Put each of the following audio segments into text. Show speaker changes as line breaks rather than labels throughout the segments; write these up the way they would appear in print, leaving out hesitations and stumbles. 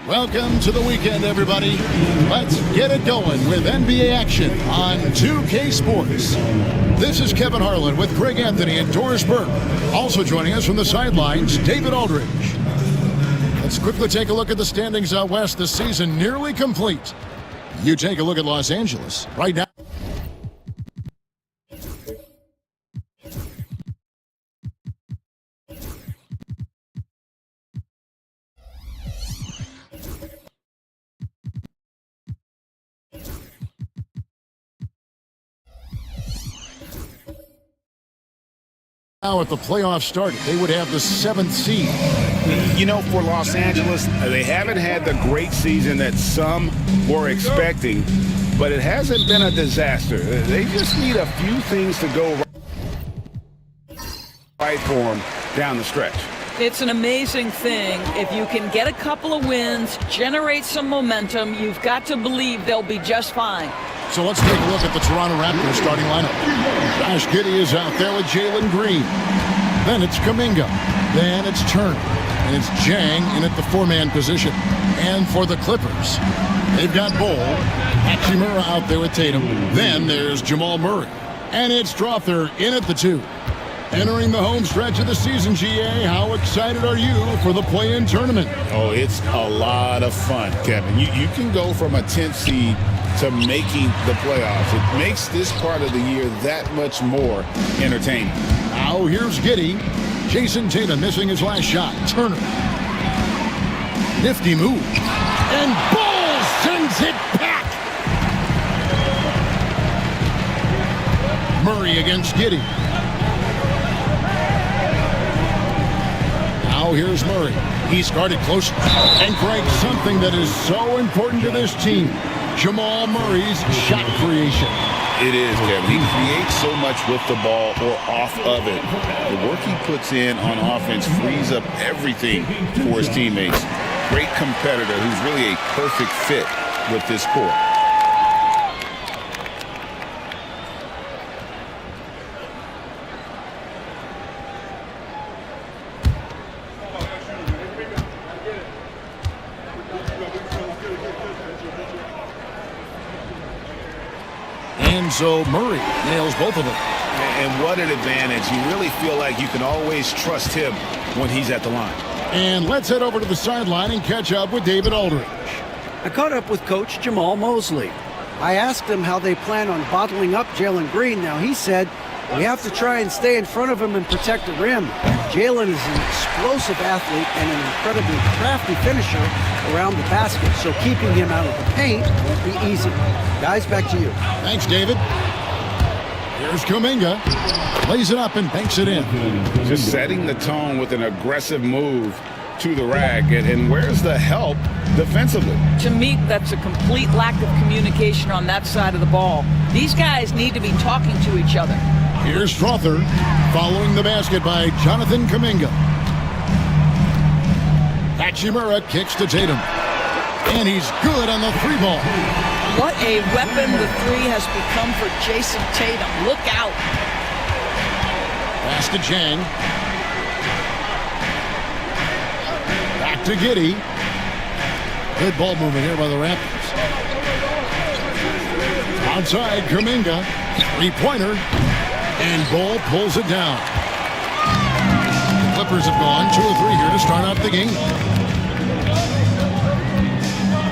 Welcome to the weekend, everybody. Let's get it going with NBA action on 2K Sports. This is Kevin Harlan with Greg Anthony and Doris Burke. Also joining us from the sidelines, David Aldridge. Let's quickly take a look at the standings out west. The season nearly complete. You take a look at Los Angeles right now. Now at the playoffs started, they would have the 7th seed.
You know, for Los Angeles, they haven't had the great season that some were expecting, but it hasn't been a disaster. They just need a few things to go right for them down the stretch.
It's an amazing thing. If you can get a couple of wins, generate some momentum, you've got to believe they'll be just fine.
So let's take a look at the Toronto Raptors starting lineup. Josh Giddey is out there with Jalen Green. Then it's Kuminga. Then it's Turner. And it's Jang in at the 4-man position. And for the Clippers, they've got Bol, Hachimura out there with Tatum. Then there's Jamal Murray. And it's Strother in at the 2. Entering the home stretch of the season, GA, how excited are you for the play-in tournament?
Oh, it's a lot of fun, Kevin. You can go from a 10th seed to making the playoffs. It makes this part of the year that much more entertaining.
Now here's Giddey. Jason Tatum missing his last shot. Turner. Nifty move. And Ball sends it back. Murray against Giddey. Now here's Murray. He's guarded close. And Greg, something that is so important to this team. Jamal Murray's shot creation.
It is, Kevin. He creates so much with the ball or off of it. The work he puts in on offense frees up everything for his teammates. Great competitor who's really a perfect fit with this court.
And so Murray nails both of them.
And what an advantage. You really feel like you can always trust him when he's at the line.
And let's head over to the sideline and catch up with David Aldridge.
I caught up with Coach Jamal Mosley. I asked him how they plan on bottling up Jalen Green. Now, he said, we have to try and stay in front of him and protect the rim. Jalen is an explosive athlete and an incredibly crafty finisher around the basket, so keeping him out of the paint won't be easy. Guys, back to you.
Thanks, David. Here's Kuminga. Lays it up and banks it in.
Just setting the tone with an aggressive move to the rack. And where's the help defensively?
To me, that's a complete lack of communication on that side of the ball. These guys need to be talking to each other.
Here's Strother following the basket by Jonathan Kuminga. Hachimura kicks to Tatum. And he's good on the 3-ball.
What a weapon the 3 has become for Jason Tatum. Look out.
Pass to Jang. Back to Giddey. Good ball movement here by the Raptors. Outside, Kuminga. 3-pointer. And Bol pulls it down. The Clippers have gone 2 of 3 here to start out the game.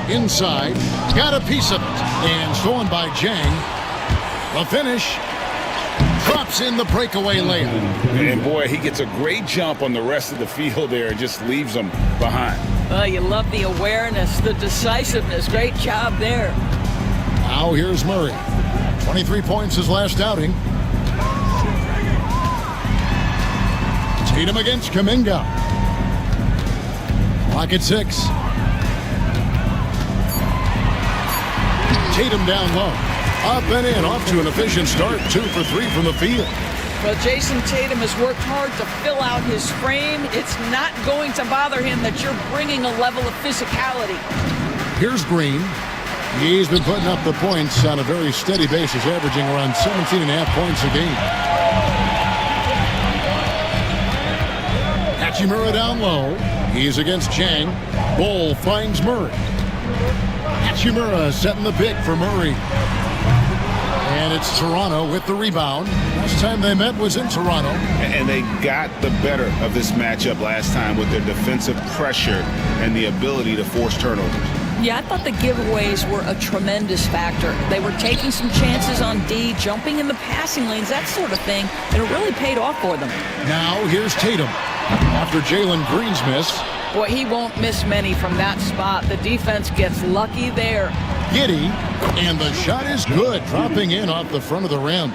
Inside, got a piece of it. And stolen by Jang. The finish. Drops in the breakaway layup.
And boy, he gets a great jump on the rest of the field there and just leaves them behind.
You love the awareness, the decisiveness. Great job there.
Now here's Murray. 23 points his last outing. Tatum against Kuminga. Clock at 6. Tatum down low. Up and in, off to an efficient start. 2 for 3 from the field.
Well, Jason Tatum has worked hard to fill out his frame. It's not going to bother him that you're bringing a level of physicality.
Here's Green. He's been putting up the points on a very steady basis, averaging around 17.5 points a game. Hachimura down low. He's against Jang. Bull finds Murray. Hachimura setting the pick for Murray. And it's Toronto with the rebound. Last time they met was in Toronto.
And they got the better of this matchup last time with their defensive pressure and the ability to force turnovers.
Yeah, I thought the giveaways were a tremendous factor. They were taking some chances on D, jumping in the passing lanes, that sort of thing, and it really paid off for them.
Now here's Tatum. After Jalen Green's miss,
Boy, he won't miss many from that spot. The defense gets lucky there.
Giddey, and the shot is good, dropping in off the front of the rim.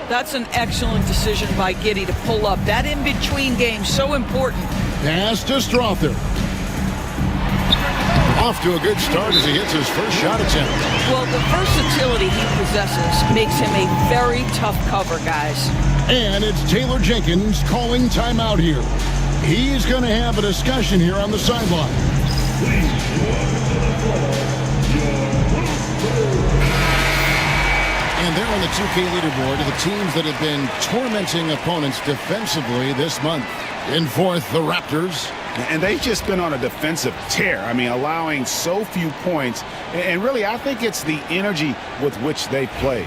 That's an excellent decision by Giddey to pull up. That in-between game, so important.
Pass to Strother. Off to a good start as he hits his first shot attempt.
Well, the versatility he possesses makes him a very tough cover, guys.
And it's Taylor Jenkins calling timeout here. He's going to have a discussion here on the sideline. And they're on the 2K leaderboard of the teams that have been tormenting opponents defensively this month. In fourth, the Raptors.
And they've just been on a defensive tear. I mean, allowing so few points. And really, I think it's the energy with which they play.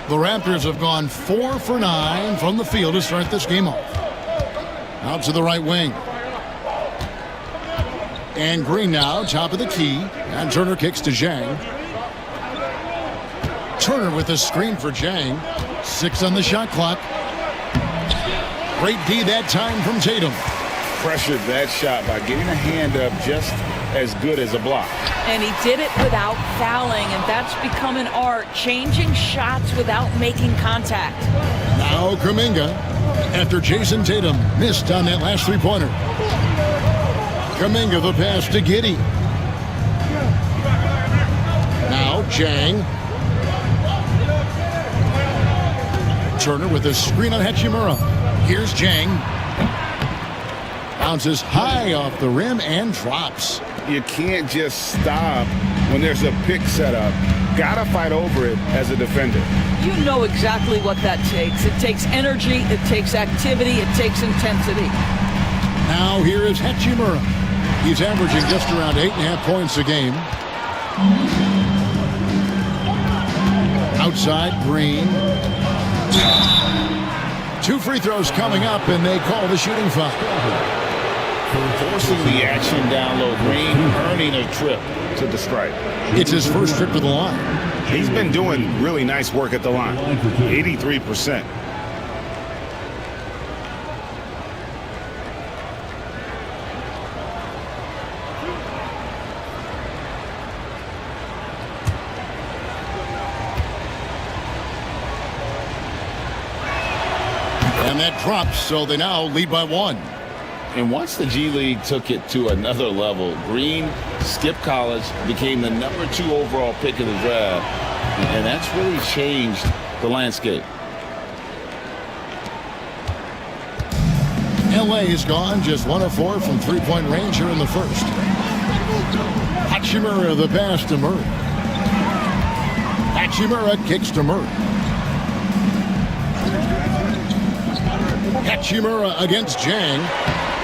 The Raptors have gone 4 for 9 from the field to start this game off. Out to the right wing. And Green now, top of the key. And Turner kicks to Zhang. Turner with a screen for Zhang. 6 on the shot clock. Great D that time from Tatum.
Pressured that shot by getting a hand up just as good as a block.
And he did it without fouling, and that's become an art, changing shots without making contact.
Now Kuminga, after Jason Tatum missed on that last three-pointer. Kuminga the pass to Giddey. Now Zhang. Turner with a screen on Hachimura. Here's Zhang. Bounces high off the rim and drops.
You can't just stop when there's a pick set up. Gotta fight over it as a defender.
You know exactly what that takes. It takes energy, it takes activity, it takes intensity.
Now here is Hachimura. He's averaging just around 8.5 points a game. Outside, Green. 2 free throws coming up, and they call the shooting foul.
Forcing the action down low. Green earning a trip to the stripe.
It's his first trip to the line.
He's been doing really nice work at the line. 83%.
And that drops, so they now lead by 1.
And once the G League took it to another level, Green skipped college, became the number 2 overall pick in the draft, and that's really changed the landscape.
LA is gone, just 1 of 4 from three-point range here in the first. Hachimura the pass to Murray. Hachimura kicks to Murray. Hachimura against Zhang.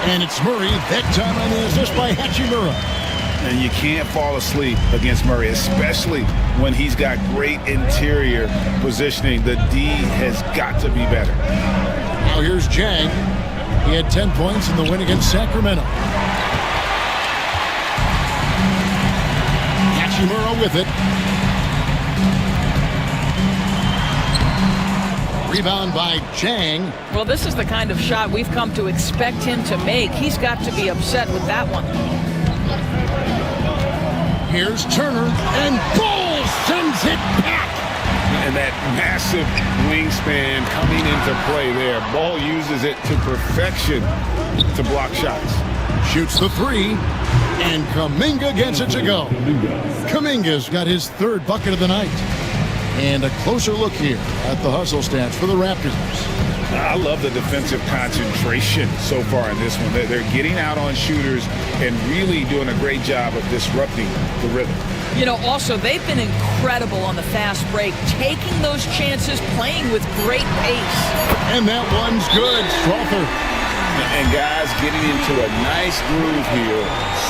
And it's Murray, that time on the assist by Hachimura.
And you can't fall asleep against Murray, especially when he's got great interior positioning. The D has got to be better.
Now here's Zhang. He had 10 points in the win against Sacramento. Hachimura with it. Rebound by Zhang.
Well, this is the kind of shot we've come to expect him to make. He's got to be upset with that one.
Here's Turner, and Bull sends it back.
And that massive wingspan coming into play there. Ball uses it to perfection to block shots.
Shoots the 3, and Kuminga gets it to go. Kuminga's got his 3rd bucket of the night. And a closer look here at the hustle stats for the Raptors.
I love the defensive concentration so far in this one. They're getting out on shooters and really doing a great job of disrupting the rhythm.
You know, also, they've been incredible on the fast break, taking those chances, playing with great pace.
And that one's good. Strother.
And guys getting into a nice groove here,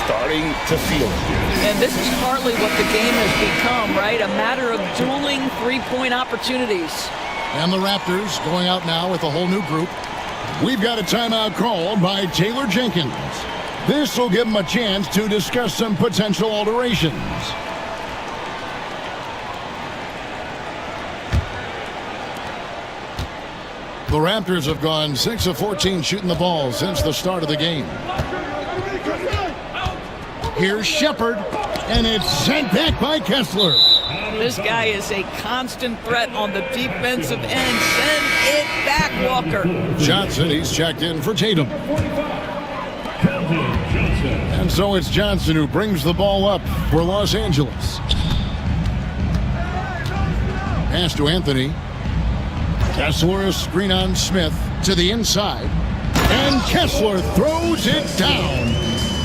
starting to feel it.
And this is partly what the game has become, right? A matter of dueling three-point opportunities.
And the Raptors going out now with a whole new group. We've got a timeout called by Taylor Jenkins. This will give them a chance to discuss some potential alterations. The Raptors have gone 6 of 14 shooting the ball since the start of the game. Here's Shepard, and it's sent back by Kessler.
This guy is a constant threat on the defensive end. Send it back, Walker.
Johnson, he's checked in for Tatum. And so it's Johnson who brings the ball up for Los Angeles. Pass to Anthony. Kessler, a screen on Smith to the inside. And Kessler throws it down.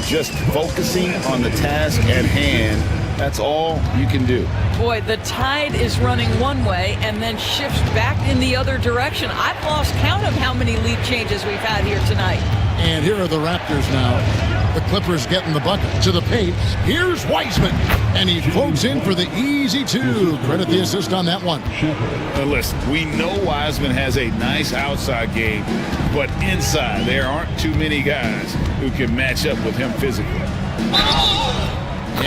Just focusing on the task at hand, that's all you can do.
Boy, the tide is running one way and then shifts back in the other direction. I've lost count of how many lead changes we've had here tonight.
And here are the Raptors now. The Clippers getting the bucket to the paint. Here's Wiseman, and he floats in for the easy two. Credit the assist on that one.
Listen, we know Wiseman has a nice outside game, but inside there aren't too many guys who can match up with him physically.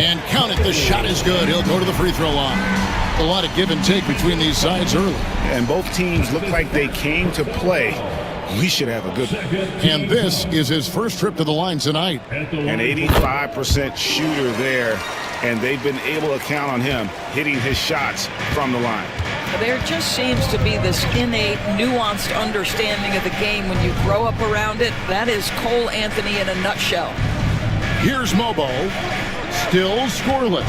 And count it, the shot is good. He'll go to the free throw line. A lot of give and take between these sides early.
And both teams look like they came to play. We should have a good one.
And this is his first trip to the line tonight.
An 85% shooter there, and they've been able to count on him hitting his shots from the line.
There just seems to be this innate, nuanced understanding of the game when you grow up around it. That is Cole Anthony in a nutshell.
Here's Mobo, still scoreless.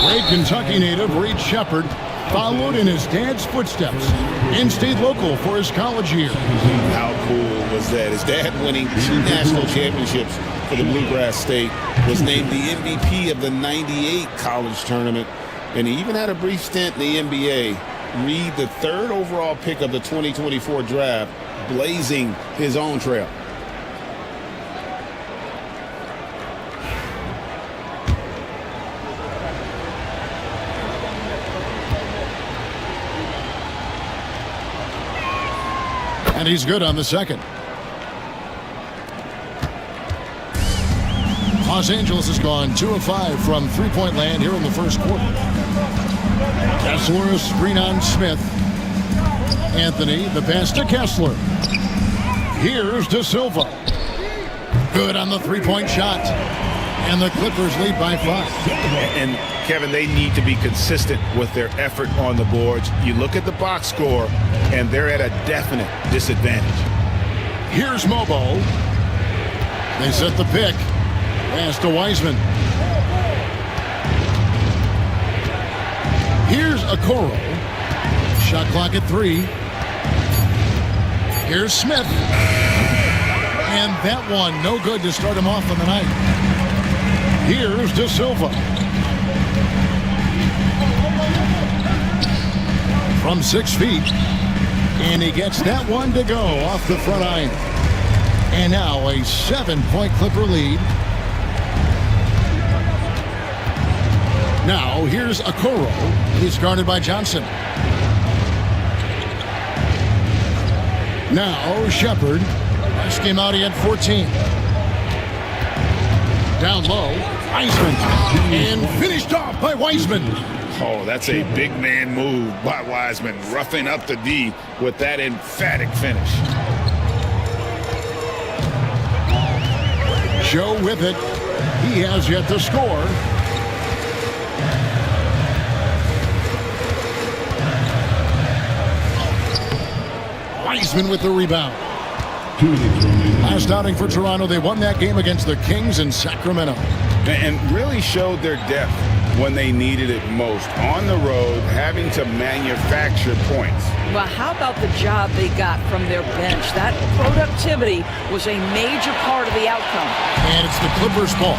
Great Kentucky native Reed Shepard followed in his dad's footsteps and stayed local for his college years.
How cool was that? His dad winning 2 national championships for the Bluegrass State, was named the MVP of the '98 college tournament, and he even had a brief stint in the NBA. Reed, the 3rd overall pick of the 2024 draft, blazing his own trail.
And he's good on the second. Los Angeles has gone 2 of 5 from three-point land here in the first quarter. Kessler, a screen on Smith. Anthony, the pass to Kessler. Here's De Silva. Good on the three-point shot. And the Clippers lead by 5.
And Kevin, they need to be consistent with their effort on the boards. You look at the box score, and they're at a definite disadvantage.
Here's Mobo. They set the pick. Pass to Wiseman. Here's Okoro. Shot clock at 3. Here's Smith. And that one, no good to start him off on the night. Here's De Silva. From 6 feet. And he gets that one to go off the front iron. And now a 7-point Clipper lead. Now here's Okoro. He's guarded by Johnson. Now Shepard. Last game out he had 14. Down low, Wiseman. And finished off by Wiseman.
Oh, that's a big man move by Wiseman, roughing up the D with that emphatic finish.
Joe with it. He has yet to score. Wiseman with the rebound. Last outing for Toronto, they won that game against the Kings in Sacramento.
And really showed their depth when they needed it most. On the road, having to manufacture points.
Well, how about the job they got from their bench? That productivity was a major part of the outcome.
And it's the Clippers' ball.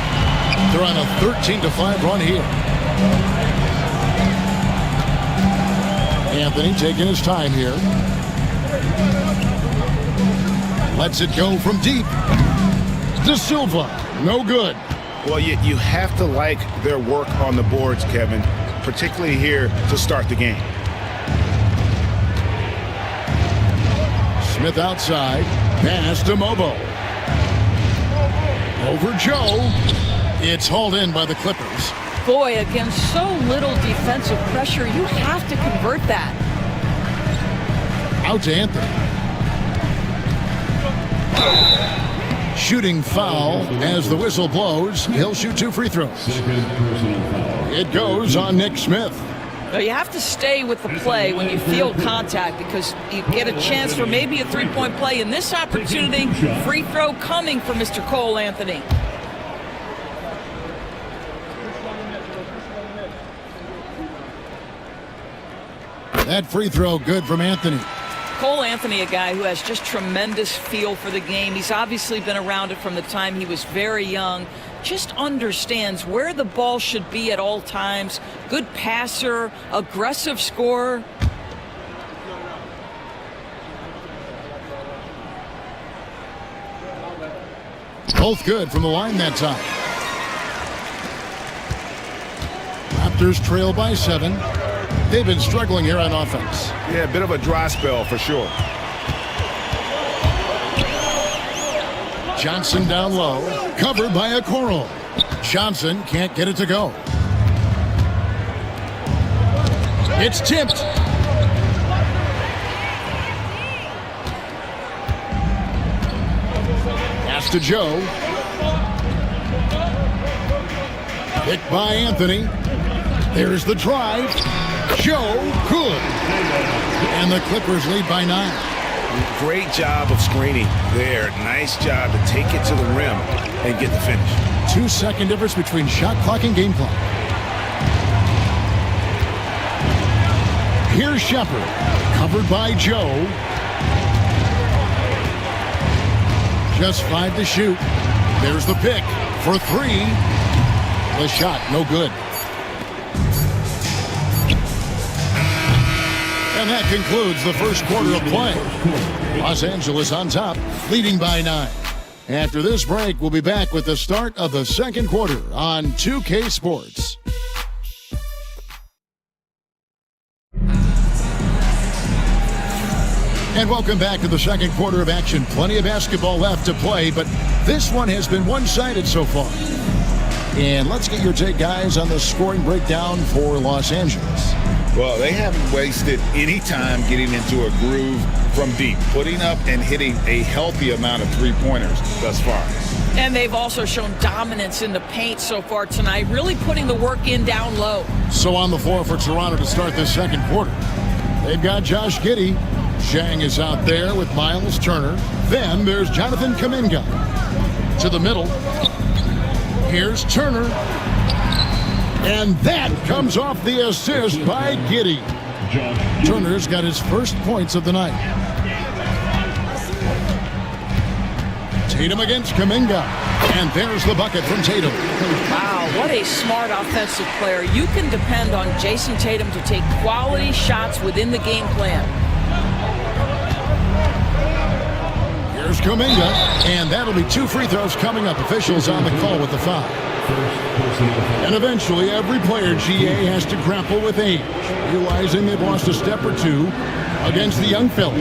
They're on a 13-5 run here. Anthony taking his time here. Lets it go from deep. De Silva, no good.
Well, you have to like their work on the boards, Kevin, particularly here to start the game.
Smith outside. Pass to Mobo. Over Joe. It's hauled in by the Clippers.
Boy, against so little defensive pressure, you have to convert that.
Out to Anthony. Shooting foul as the whistle blows. He'll shoot 2 free throws. It goes on Nick Smith.
Now you have to stay with the play when you feel contact because you get a chance for maybe a three-point play. In this opportunity, free throw coming for Mr. Cole Anthony.
That free throw good from Anthony.
Cole Anthony, a guy who has just tremendous feel for the game. He's obviously been around it from the time he was very young. Just understands where the ball should be at all times. Good passer, aggressive scorer.
Both good from the line that time. Raptors trail by 7. They've been struggling here on offense.
Yeah, a bit of a dry spell for sure.
Johnson down low, covered by Okoro. Johnson can't get it to go. It's tipped. Pass to Joe. Picked by Anthony. There's the drive. Joe, good. And the Clippers lead by 9.
Great job of screening there. Nice job to take it to the rim and get the finish.
2-second difference between shot clock and game clock. Here's Shepard, covered by Joe. Just 5 to shoot. There's the pick for 3. The shot, no good. And that concludes the first quarter of play. Los Angeles on top, leading by 9. After this break, we'll be back with the start of the second quarter on 2K Sports. And welcome back to the second quarter of action. Plenty of basketball left to play, but this one has been one-sided so far. And let's get your take, guys, on the scoring breakdown for Los Angeles.
Well, they haven't wasted any time getting into a groove from deep, putting up and hitting a healthy amount of three-pointers thus far.
And they've also shown dominance in the paint so far tonight, really putting the work in down low.
So on the floor for Toronto to start this second quarter, they've got Josh Giddey. Zhang is out there with Miles Turner. Then there's Jonathan Kuminga. To the middle. Here's Turner. And that comes off the assist by Giddey. Turner's got his first points of the night. Tatum against Kuminga. And there's the bucket from Tatum.
Wow, what a smart offensive player. You can depend on Jason Tatum to take quality shots within the game plan.
Here's Kuminga. And that'll be 2 free throws coming up. Officials on the call with the foul. And eventually, every player, GA, has to grapple with age, realizing they've lost a step or 2 against the young fellas.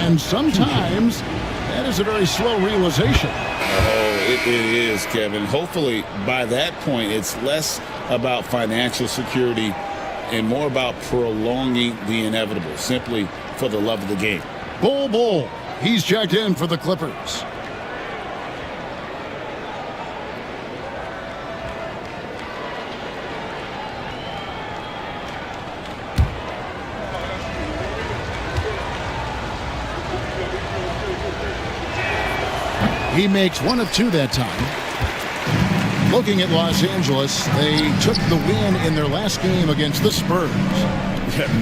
And sometimes, that is a very slow realization.
Oh, it is, Kevin. Hopefully, by that point, it's less about financial security and more about prolonging the inevitable, simply for the love of the game.
Bull. He's checked in for the Clippers. He makes 1 of 2 that time. Looking at Los Angeles, they took the win in their last game against the Spurs.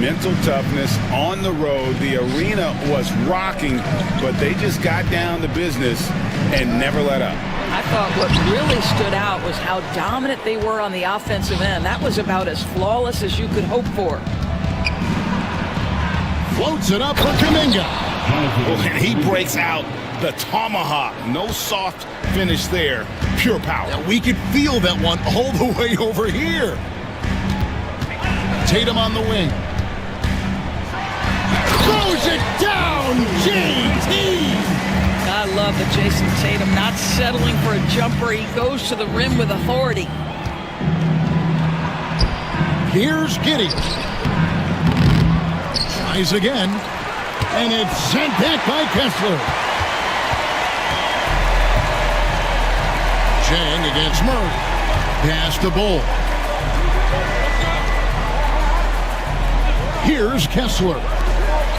Mental toughness on the road. The arena was rocking, but they just got down to business and never let up.
I thought what really stood out was how dominant they were on the offensive end. That was about as flawless as you could hope for.
Floats it up for Kuminga.
And he breaks out the tomahawk. No soft finish there. Pure power.
Yeah, we could feel that one all the way over here. Tatum on the wing. Throws it down. JT.
I love that Jason Tatum not settling for a jumper. He goes to the rim with authority.
Here's Giddey. Tries again. And it's sent back by Kessler. Chang against Murray. Pass to Bull. Here's Kessler.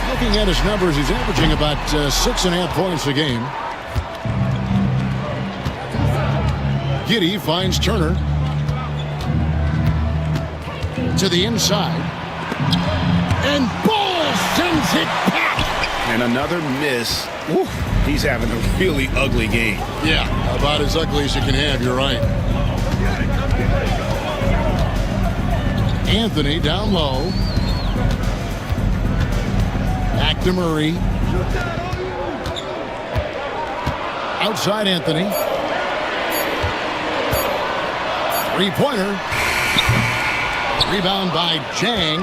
Looking at his numbers, he's averaging about 6.5 points a game. Giddey finds Turner. To the inside. And Bull sends it back.
And another miss. Oof. He's having a really ugly game.
Yeah, about as ugly as you can have, you're right. Anthony down low. Back to Murray. Outside Anthony. Three-pointer. Rebound by Chang.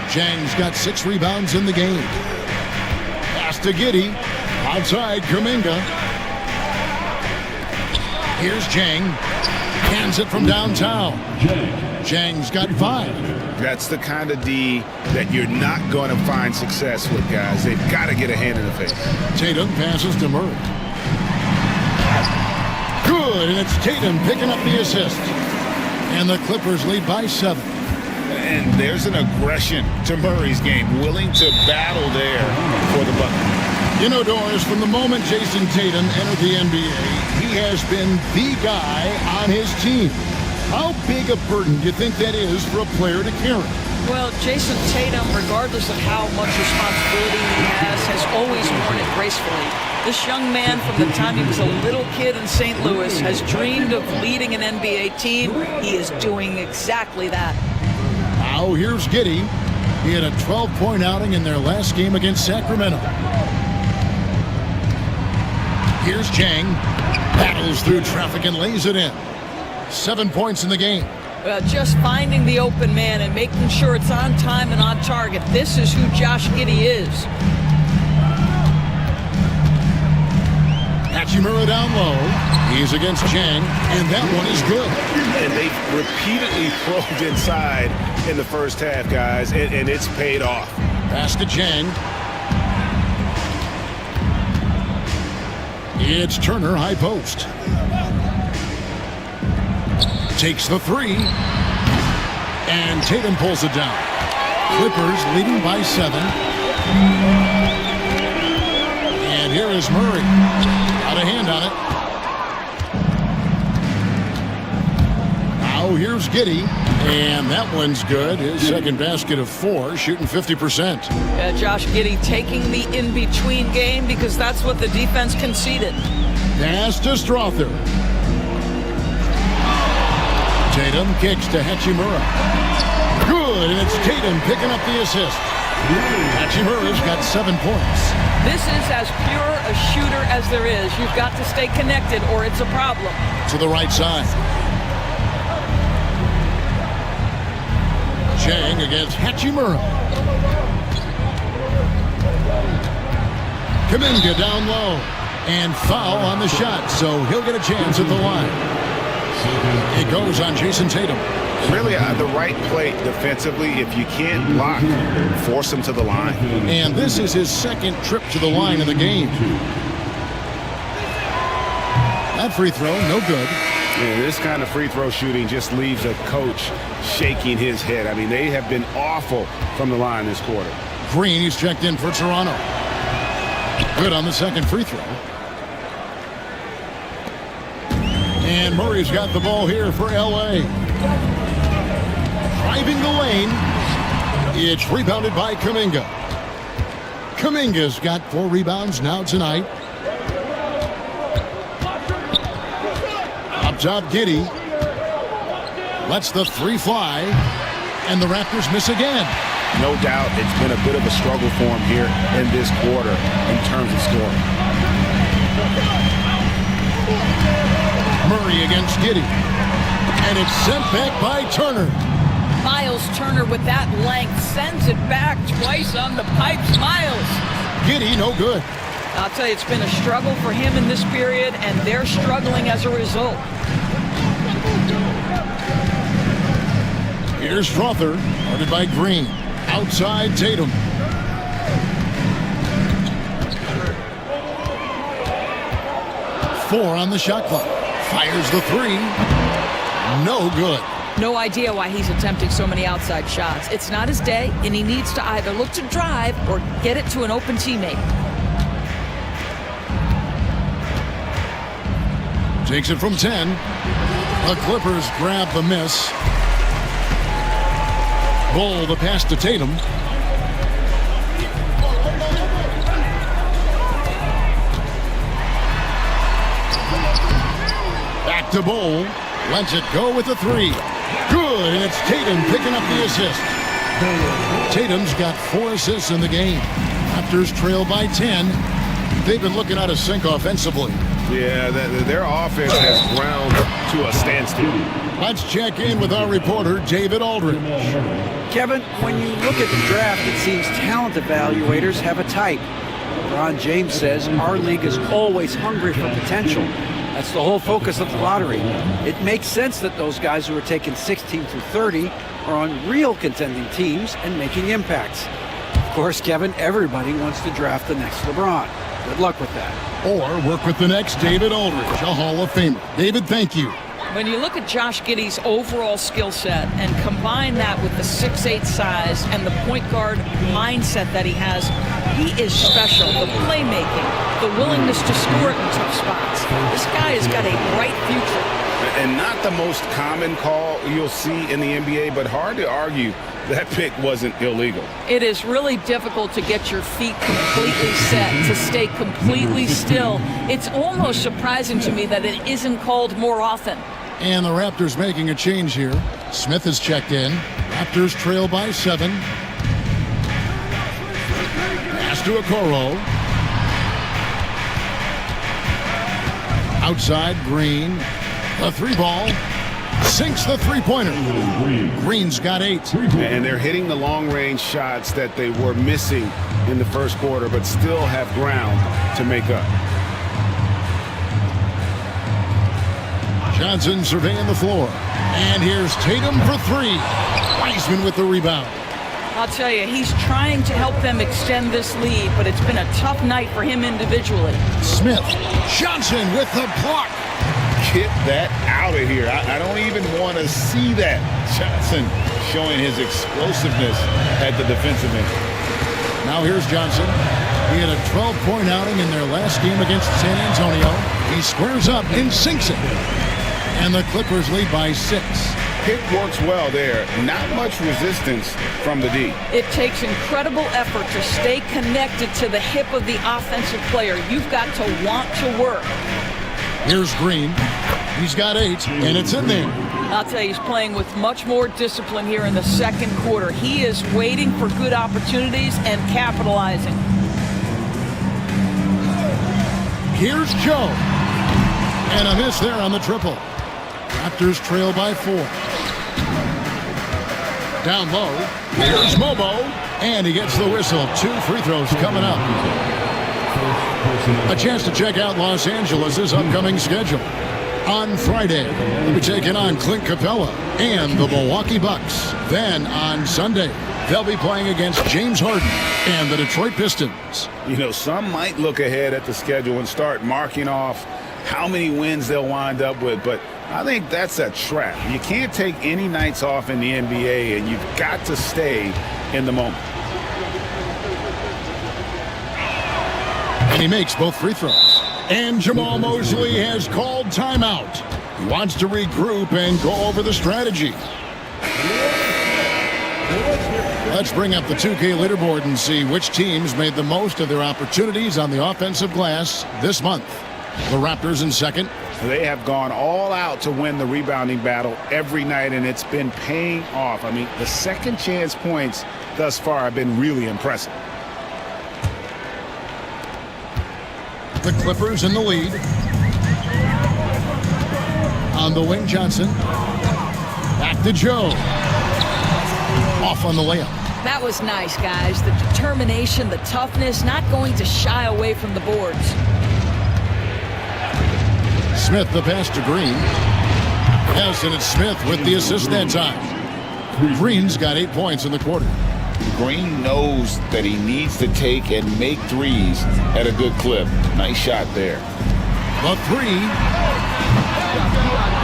Chang's got 6 rebounds in the game. Pass to Giddey. Outside Kuminga. Here's Chang. Hands it from downtown. Chang's got 5.
That's the kind of D that you're not going to find success with, guys. They've got to get a hand in the face.
Tatum passes to Murray. Good, and it's Tatum picking up the assist. And the Clippers lead by 7.
And there's an aggression to Murray's game, willing to battle there for the bucket.
You know, Doris, from the moment Jason Tatum entered the NBA, he has been the guy on his team. How big a burden do you think that is for a player to carry?
Well, Jason Tatum, regardless of how much responsibility he has always worn it gracefully. This young man, from the time he was a little kid in St. Louis, has dreamed of leading an NBA team. He is doing exactly that.
Now here's Giddey. He had a 12-point outing in their last game against Sacramento. Here's Chang. Battles through traffic and lays it in. 7 points in the game.
Just finding the open man and making sure it's on time and on target. This is who Josh Giddey is.
Hachimura down low. He's against Chang, and that one is good.
And they've repeatedly probed inside in the first half, guys, and it's paid off.
Pass to Chang. It's Turner, high post. Takes the 3. And Tatum pulls it down. Clippers leading by 7. And here is Murray. Got a hand on it. Now here's Giddey. And that one's good. His second basket of 4, shooting 50%.
Josh Giddey taking the in-between game because that's what the defense conceded.
Pass to Strother. Tatum kicks to Hachimura. Good, and it's Tatum picking up the assist. Hachimura's got 7 points.
This is as pure a shooter as there is. You've got to stay connected or it's a problem.
To the right side. Chang against Hachimura. Kuminga down low. And foul on the shot, so he'll get a chance at the line. It goes on Jason Tatum.
Really the right play defensively. If you can't block, force him to the line.
And this is his second trip to the line of the game. That free throw, no good.
Yeah, this kind of free throw shooting just leaves a coach shaking his head. I mean, they have been awful from the line this quarter.
Green, he's checked in for Toronto. Good on the second free throw. And Murray's got the ball here for L.A. Driving the lane. It's rebounded by Kuminga. Kuminga's got 4 rebounds now tonight. Up top, Giddey. Lets the 3 fly. And the Raptors miss again.
No doubt it's been a bit of a struggle for him here in this quarter in terms of scoring.
Murray against Giddey. And it's sent back by Turner.
Miles Turner with that length sends it back twice on the pipes. Miles.
Giddey, no good.
I'll tell you, it's been a struggle for him in this period, and they're struggling as a result.
Here's Strother, guarded by Green. Outside Tatum. Four on the shot clock. Fires the 3. No good.
No idea why he's attempting so many outside shots. It's not his day, and he needs to either look to drive or get it to an open teammate.
Takes it from 10. The Clippers grab the miss. Bull the pass to Tatum. Back to Bull. Lets it go with the 3. Good, and it's Tatum picking up the assist. Tatum's got 4 assists in the game. Raptors trail by 10. They've been looking out of sync offensively.
Yeah, their offense has ground to a standstill.
Let's check in with our reporter, David Aldridge.
Kevin, when you look at the draft, it seems talent evaluators have a type. LeBron James says our league is always hungry for potential. That's the whole focus of the lottery. It makes sense that those guys who are taken 16 through 30 are on real contending teams and making impacts. Of course, Kevin, everybody wants to draft the next LeBron. Good luck with that.
Or work with the next David Aldridge, a Hall of Famer. David, thank you.
When you look at Josh Giddey's overall skill set and combine that with the 6'8" size and the point guard mindset that he has, he is special. The playmaking, the willingness to score in tough spots. This guy has got a bright future.
And not the most common call you'll see in the NBA, but hard to argue that pick wasn't illegal.
It is really difficult to get your feet completely set, to stay completely still. It's almost surprising to me that it isn't called more often.
And the Raptors making a change here. Smith has checked in. Raptors trail by 7. Pass to Okoro. Outside, Green. The 3 ball. Sinks the 3-pointer. Green's got 8.
And they're hitting the long-range shots that they were missing in the first quarter, but still have ground to make up.
Johnson surveying the floor. And here's Tatum for 3. Wiseman with the rebound.
I'll tell you, he's trying to help them extend this lead, but it's been a tough night for him individually.
Smith. Johnson with the block.
Get that out of here. I don't even want to see that. Johnson showing his explosiveness at the defensive end.
Now here's Johnson. He had a 12-point outing in their last game against San Antonio. He squares up and sinks it. And the Clippers lead by 6.
Pick works well there. Not much resistance from the D.
It takes incredible effort to stay connected to the hip of the offensive player. You've got to want to work.
Here's Green. He's got 8, and it's in there.
I'll tell you, he's playing with much more discipline here in the second quarter. He is waiting for good opportunities and capitalizing.
Here's Joe. And a miss there on the triple. Raptors trail by 4. Down low. Here's Mobo. And he gets the whistle. 2 free throws coming up. A chance to check out Los Angeles' upcoming schedule. On Friday, they'll be taking on Clint Capella and the Milwaukee Bucks. Then on Sunday, they'll be playing against James Harden and the Detroit Pistons.
You know, some might look ahead at the schedule and start marking off how many wins they'll wind up with, but I think that's a trap. You can't take any nights off in the NBA, and you've got to stay in the moment. And
he makes both free throws. And Jamal Mosley has called timeout. He wants to regroup and go over the strategy. Let's bring up the 2K leaderboard and see which teams made the most of their opportunities on the offensive glass this month. The Raptors in second.
They have gone all out to win the rebounding battle every night, and it's been paying off. I mean, the second chance points thus far have been really impressive.
The Clippers in the lead. On the wing, Johnson. Back to Joe. Off on the layup.
That was nice, guys. The determination, the toughness, not going to shy away from the boards.
Smith the pass to Green. Yes, and it's Smith with the assist that time. Green's got 8 points in the quarter.
Green knows that he needs to take and make threes at a good clip. Nice shot there.
The three.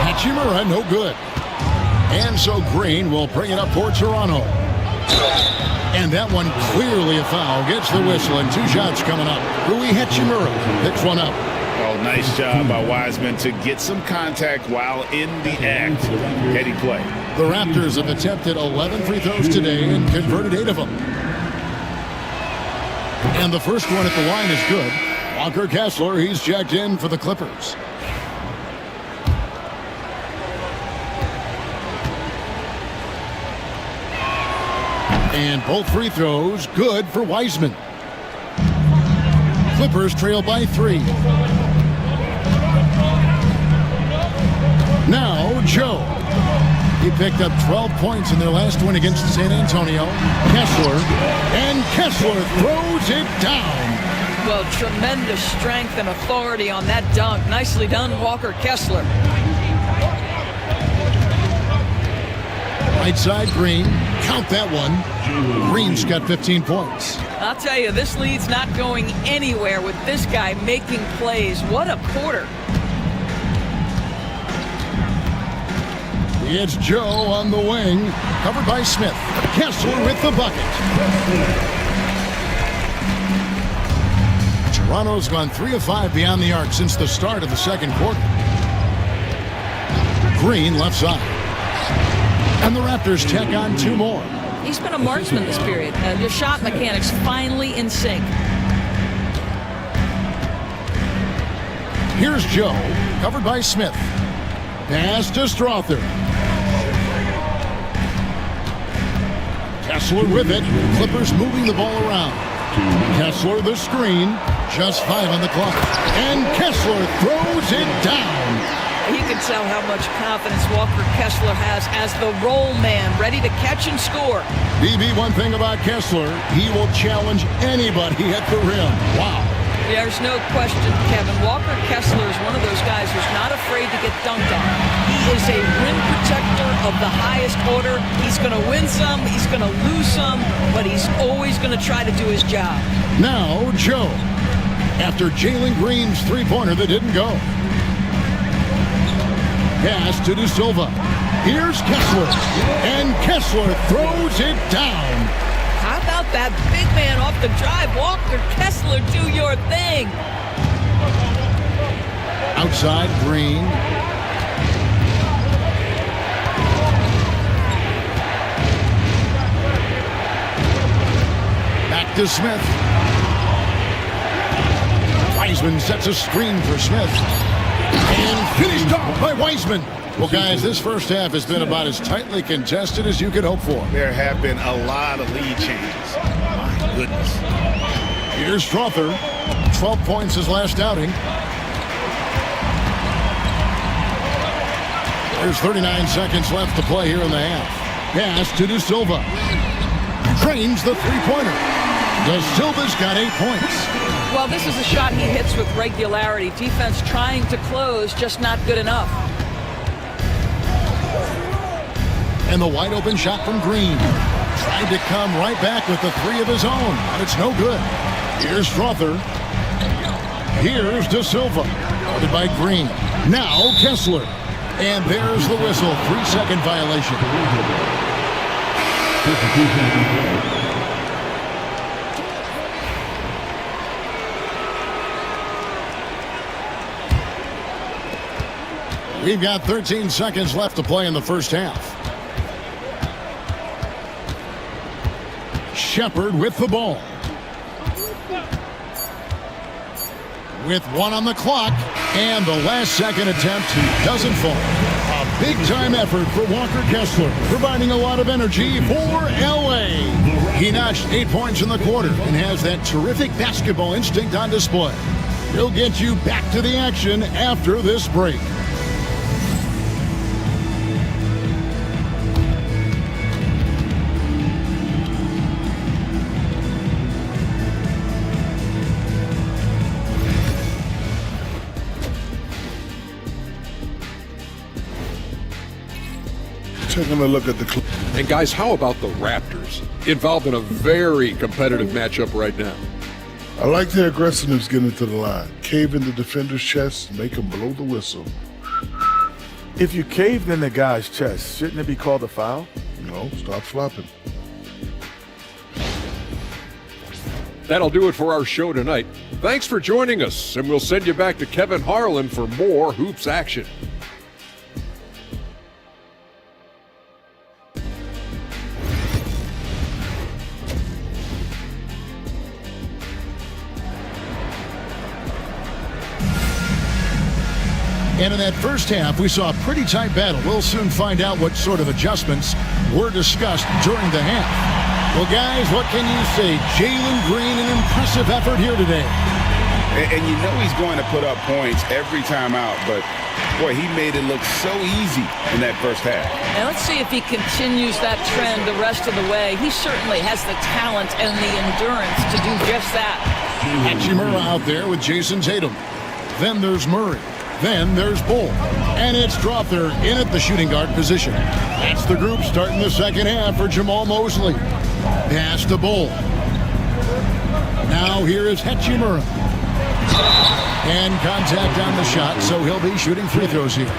Hachimura, no good. And so Green will bring it up for Toronto. And that one clearly a foul. Gets the whistle and 2 shots coming up. Rui Hachimura picks one up.
Oh, nice job by Wiseman to get some contact while in the act. Heady play.
The Raptors have attempted 11 free throws today and converted 8 of them. And the first one at the line is good. Walker Kessler, he's checked in for the Clippers. And both free throws good for Wiseman. Clippers trail by 3. Now Joe. He picked up 12 points in their last win against San Antonio. Kessler. And Kessler throws it down.
Well, tremendous strength and authority on that dunk. Nicely done, Walker Kessler.
Right side, Green. Count that one. Green's got 15 points.
I'll tell you, this lead's not going anywhere with this guy making plays. What a quarter.
It's Joe on the wing. Covered by Smith. Kessler with the bucket. Toronto's gone 3 of 5 beyond the arc since the start of the second quarter. Green left side. And the Raptors tack on 2 more.
He's been a marksman this period. Your shot mechanics finally in sync.
Here's Joe, covered by Smith. Pass to Strother. Kessler with it. Clippers moving the ball around. Kessler the screen. Just 5 on the clock. And Kessler throws it down.
You can tell how much confidence Walker Kessler has as the roll man, ready to catch and score.
BB, one thing about Kessler, he will challenge anybody at the rim. Wow.
There's no question, Kevin. Walker Kessler is one of those guys who's not afraid to get dunked on. He is a rim protector of the highest order. He's going to win some, he's going to lose some, but he's always going to try to do his job.
Now, Joe. After Jalen Green's three-pointer that didn't go. Pass to De Silva. Here's Kessler. And Kessler throws it down.
How about that big man off the drive? Walker Kessler, do your thing.
Outside, Green. Back to Smith. Wiseman sets a screen for Smith. And finished off by Wiseman. Well, guys, this first half has been about as tightly contested as you could hope for.
There have been a lot of lead changes. My goodness.
Here's Strother. 12 points his last outing. There's 39 seconds left to play here in the half. Pass to De Silva. Drains the three-pointer. De Silva's got 8 points.
Well, this is a shot he hits with regularity. Defense trying to close, just not good enough.
And the wide open shot from Green. Tried to come right back with the 3 of his own, but it's no good. Here's Strother. Here's De Silva. Guarded by Green. Now Kessler. And there's the whistle. 3-second violation. We've got 13 seconds left to play in the first half. Shepard with the ball. With 1 on the clock, and the last second attempt doesn't fall. A big-time effort for Walker Kessler, providing a lot of energy for LA. He notched 8 points in the quarter and has that terrific basketball instinct on display. He'll get you back to the action after this break.
Taking a look at the...
And guys, how about the Raptors? Involved in a very competitive matchup right now.
I like their aggressiveness getting to the line. Cave in the defender's chest, make him blow the whistle.
If you caved in the guy's chest, shouldn't it be called a foul?
No, stop flopping.
That'll do it for our show tonight. Thanks for joining us, and we'll send you back to Kevin Harlan for more hoops action.
And in that first half, we saw a pretty tight battle. We'll soon find out what sort of adjustments were discussed during the half. Well, guys, what can you say? Jalen Green, an impressive effort here today.
And you know he's going to put up points every time out, but boy, he made it look so easy in that first half.
And let's see if he continues that trend the rest of the way. He certainly has the talent and the endurance to do just that.
Hachimura out there with Jason Tatum. Then there's Murray. Then there's Bull. And it's Strother in at the shooting guard position. That's the group starting the second half for Jamal Mosley. Pass to Bull. Now here is Hachimura. And contact on the shot, so he'll be shooting free throws here.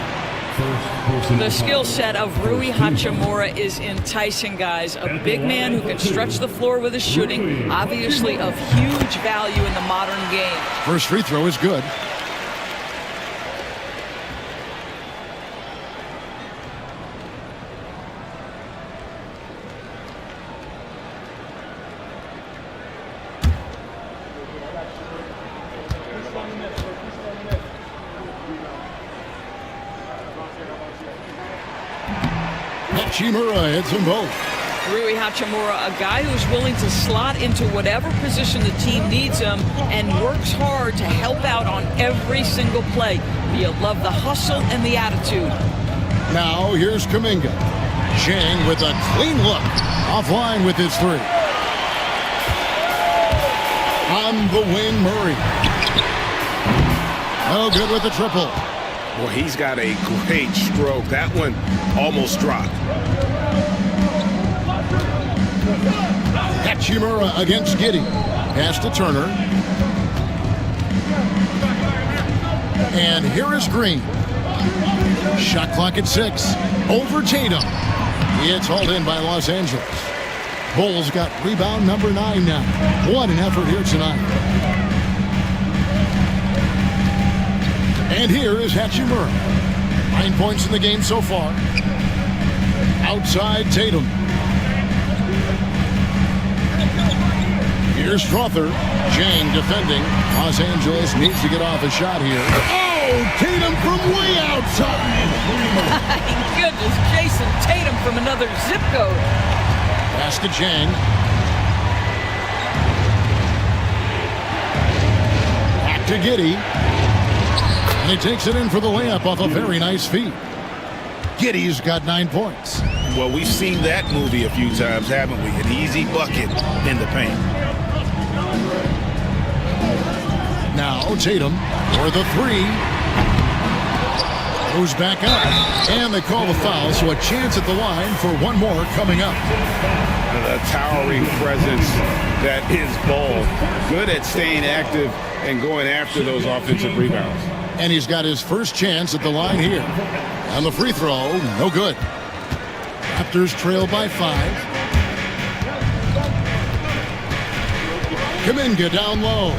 The skill set of Rui Hachimura is enticing, guys. A big man who can stretch the floor with his shooting, obviously of huge value in the modern game.
First free throw is good. Hachimura hits them both.
Rui Hachimura, a guy who's willing to slot into whatever position the team needs him and works hard to help out on every single play. You love the hustle and the attitude.
Now here's Kuminga. Chang with a clean look. Offline with his three. On the wing, Murray. No good with the triple.
Well, he's got a great stroke. That one almost dropped.
Hachimura against Giddey. Pass to Turner. And here is Green. Shot clock at 6. Over Tatum. It's hauled in by Los Angeles. Bulls got rebound number 9 now. What an effort here tonight. And here is Hachimura. 9 points in the game so far. Outside Tatum. Here's Strother. Jang defending. Los Angeles needs to get off a shot here. Oh, Tatum from way outside.
My goodness, Jason Tatum from another zip code.
Pass to Jang. Back to Giddey. And he takes it in for the layup off a very nice feed. Giddey's got 9 points.
Well, we've seen that movie a few times, haven't we? An easy bucket in the paint.
Now Tatum for the 3. Goes back up. And they call the foul, so a chance at the line for one more coming up.
The towering presence that is Bull. Good at staying active and going after those offensive rebounds.
And he's got his first chance at the line here. And the free throw, no good. Raptors trail by 5. Kuminga down low.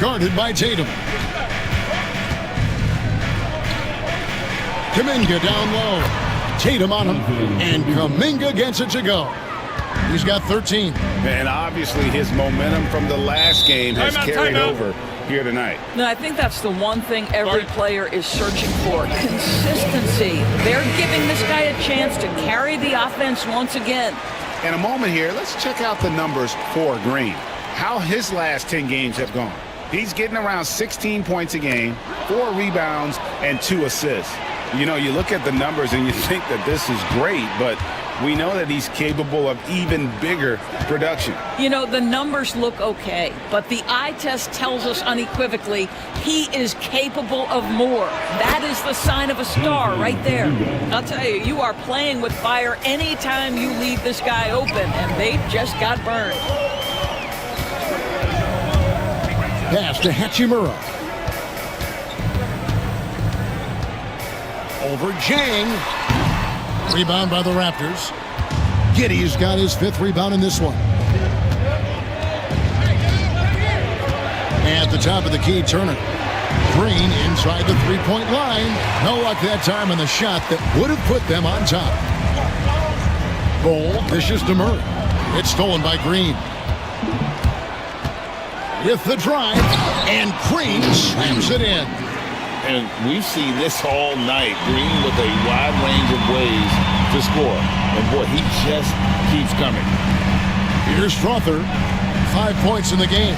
Guarded by Tatum. Kuminga down low. Tatum on him, and Kuminga gets it to go. He's got 13.
And obviously his momentum from the last game has carried over here tonight.
No, I think that's the one thing every player is searching for, consistency. They're giving this guy a chance to carry the offense once again.
In a moment here, let's check out the numbers for Green. How his last 10 games have gone. He's getting around 16 points a game, 4 rebounds, and 2 assists. You know, you look at the numbers and you think that this is great, but we know that he's capable of even bigger production.
You know, the numbers look okay, but the eye test tells us unequivocally he is capable of more. That is the sign of a star right there. I'll tell you, you are playing with fire anytime you leave this guy open, and they just got burned.
Pass to Hachimura. Over Jang. Rebound by the Raptors. Giddey's got his 5th rebound in this one. At the top of the key, Turner. Green inside the 3-point line. No luck that time on the shot that would have put them on top. Bold, vicious to Murray. It's stolen by Green. With the drive, and Green slams it in.
And we've seen this all night. Green with a wide range of ways to score. And boy, he just keeps coming.
Here's Strother, 5 points in the game.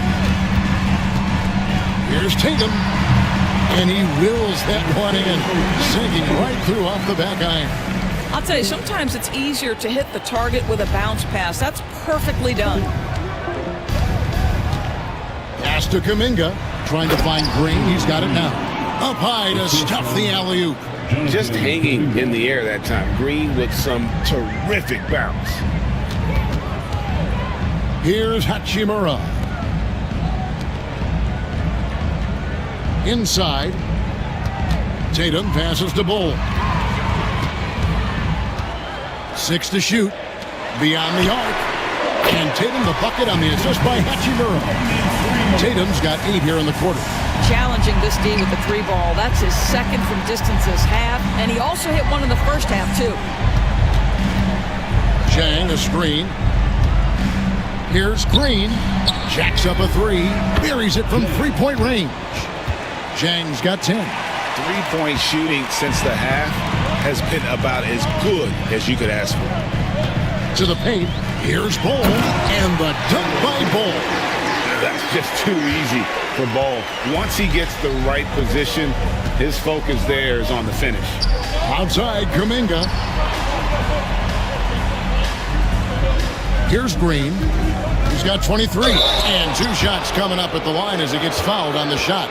Here's Tatum, and he wills that one in, sinking right through off the back iron.
I'll tell you, sometimes it's easier to hit the target with a bounce pass. That's perfectly done.
Pass to Kuminga, trying to find Green. He's got it now. Up high to stuff the alley-oop.
Just hanging in the air that time. Green with some terrific bounce.
Here's Hachimura. Inside. Tatum passes to Bull. 6 to shoot. Beyond the arc. And Tatum the bucket on the assist by Hachimura. Tatum's got 8 here in the quarter.
Challenging this D with the 3 ball. That's his 2nd from distance this half, and he also hit one in the first half, too.
Jang, a screen. Here's Green. Jacks up a 3. Buries it from 3-point range. Jang's got 10.
3-point shooting since the half has been about as good as you could ask for.
To the paint. Here's Bull. And the dunk by Bull.
That's just too easy for Ball. Once he gets the right position, his focus there is on the finish.
Outside, Kuminga. Here's Green. He's got 23. And 2 shots coming up at the line as he gets fouled on the shot.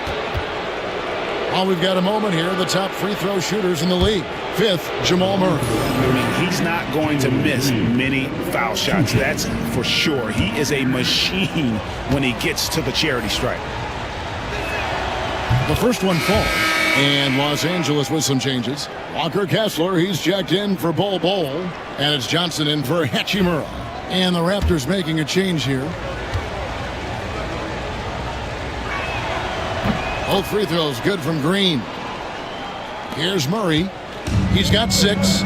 Well, we've got a moment here. The top free throw shooters in the league. 5th, Jamal Murray.
I mean, he's not going to miss many foul shots. That's for sure. He is a machine when he gets to the charity stripe.
The first one falls, and Los Angeles with some changes. Walker Kessler, he's checked in for Bol, and it's Johnson in for Hachimura. And the Raptors making a change here. Both free throws good from Green. Here's Murray. He's got 6.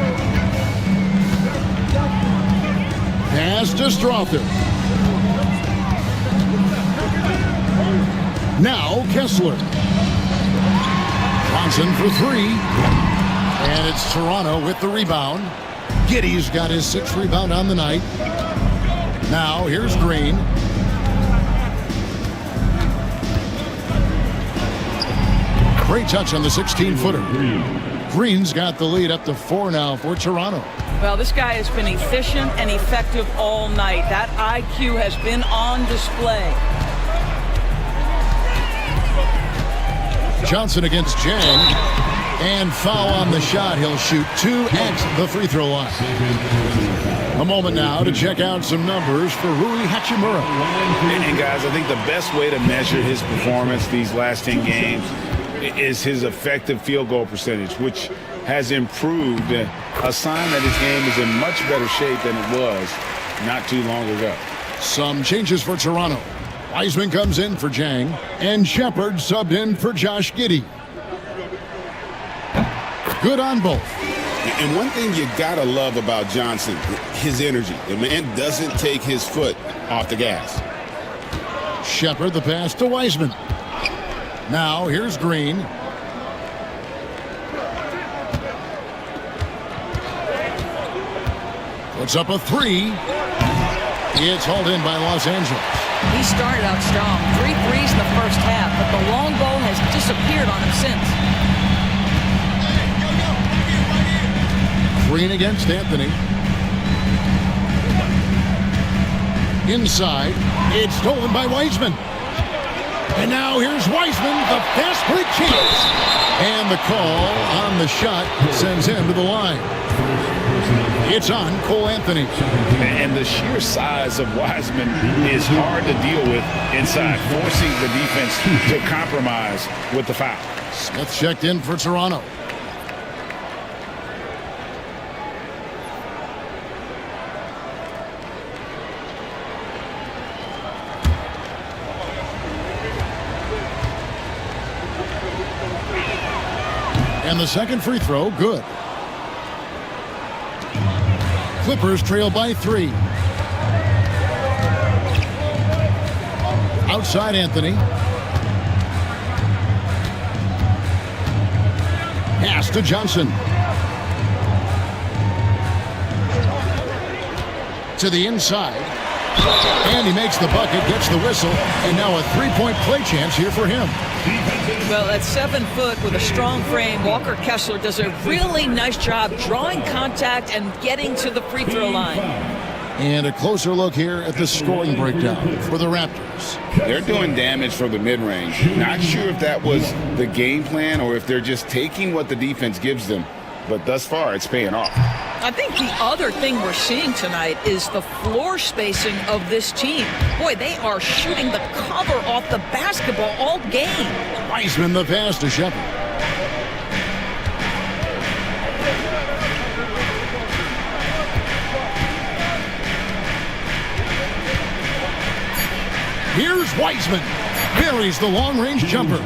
Pass to Strother. Now Kessler. Johnson for 3. And it's Toronto with the rebound. Giddey's got his 6th rebound on the night. Now here's Green. Great touch on the 16-footer. Green's got the lead up to 4 now for Toronto.
Well, this guy has been efficient and effective all night. That IQ has been on display.
Johnson against Jang. And foul on the shot. He'll shoot 2 at the free throw line. A moment now to check out some numbers for Rui Hachimura.
And guys, I think the best way to measure his performance these last 10 games is his effective field goal percentage, which has improved, a sign that his game is in much better shape than it was not too long ago.
Some changes for Toronto. Wiseman comes in for Jang, and Shepard subbed in for Josh Giddey. Good on both.
And one thing you got to love about Johnson, his energy. The man doesn't take his foot off the gas.
Shepard the pass to Wiseman. Now here's Green. Puts up a three. It's hauled in by Los Angeles.
He started out strong. 3 threes in the first half, but the long ball has disappeared on him since.
Green against Anthony. Inside. It's stolen by Wiseman. And now here's Wiseman, the fast break chance. And the call on the shot sends him to the line. It's on Cole Anthony.
And the sheer size of Wiseman is hard to deal with inside, forcing the defense to compromise with the foul.
Smith checked in for Toronto. And the second free throw, good. Clippers trail by 3. Outside Anthony. Pass to Johnson. To the inside. And he makes the bucket, gets the whistle, and now a three-point play chance here for him.
Well, at 7 foot with a strong frame, Walker Kessler does a really nice job drawing contact and getting to the free throw line.
And a closer look here at the scoring breakdown for the Raptors.
They're doing damage from the mid-range. Not sure if that was the game plan or if they're just taking what the defense gives them. But thus far, it's paying off.
I think the other thing we're seeing tonight is the floor spacing of this team. Boy, they are shooting the cover off the basketball all game.
Wiseman the pass to Shepard. Here's Wiseman. Buries the long-range jumper.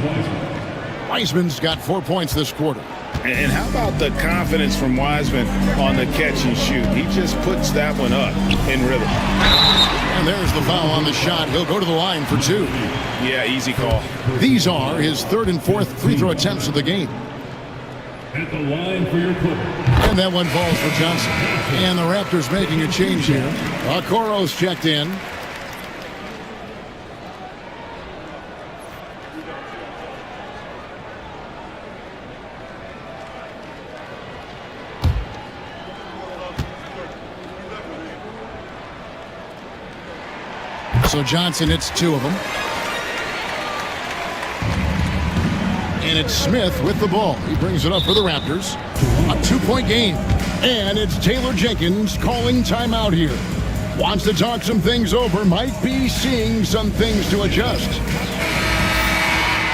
Wiseman's got 4 points this quarter.
And how about the confidence from Wiseman on the catch and shoot? He just puts that one up in rhythm.
And there's the foul on the shot. He'll go to the line for 2.
Yeah, easy call.
These are his 3rd and 4th free throw attempts of the game.
At the line for your Clippers.
And that one falls for Johnson. And the Raptors making a change here. Okoro's checked in. So Johnson hits 2 of them. And it's Smith with the ball. He brings it up for the Raptors. A 2-point game. And it's Taylor Jenkins calling timeout here. Wants to talk some things over. Might be seeing some things to adjust.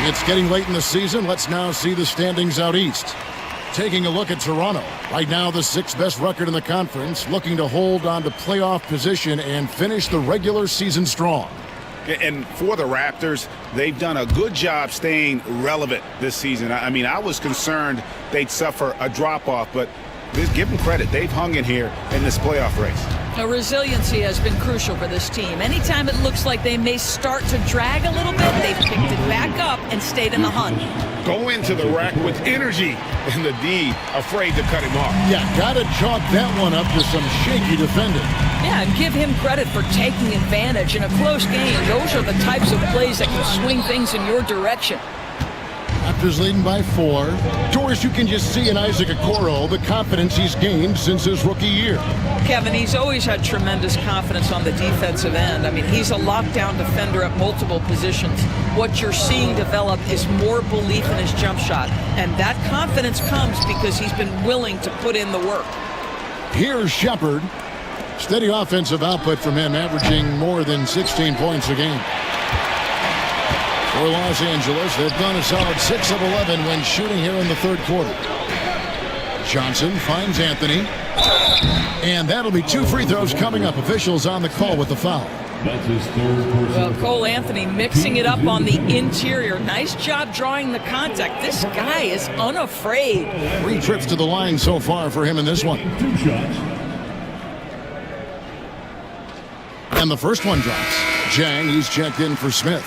It's getting late in the season. Let's now see the standings out east. Taking a look at Toronto. Right now the 6th best record in the conference, looking to hold on to playoff position and finish the regular season strong.
And for the Raptors, they've done a good job staying relevant this season. I mean, I was concerned they'd suffer a drop-off, but give them credit. They've hung in here in this playoff race.
Now, resiliency has been crucial for this team. Anytime it looks like they may start to drag a little bit, they've picked it back up and stayed in the hunt.
Go into the rack with energy, and the D afraid to cut him off.
Yeah, gotta chalk that one up to some shaky defending.
Yeah, and give him credit for taking advantage in a close game. Those are the types of plays that can swing things in your direction.
Raptors leading by 4. Doris, you can just see in Isaac Okoro the confidence he's gained since his rookie year.
Kevin, he's always had tremendous confidence on the defensive end. I mean, he's a lockdown defender at multiple positions. What you're seeing develop is more belief in his jump shot. And that confidence comes because he's been willing to put in the work.
Here's Shepard. Steady offensive output from him, averaging more than 16 points a game. For Los Angeles, they've gone a solid 6 of 11 when shooting here in the 3rd quarter. Johnson finds Anthony. And that'll be 2 free throws coming up. Officials on the call with the foul.
That's his third personal
Well,
foul.
Cole Anthony mixing it up on the interior. Nice job drawing the contact. This guy is unafraid.
3 trips to the line so far for him in this one.
2 shots.
And the first one drops. Jang, he's checked in for Smith.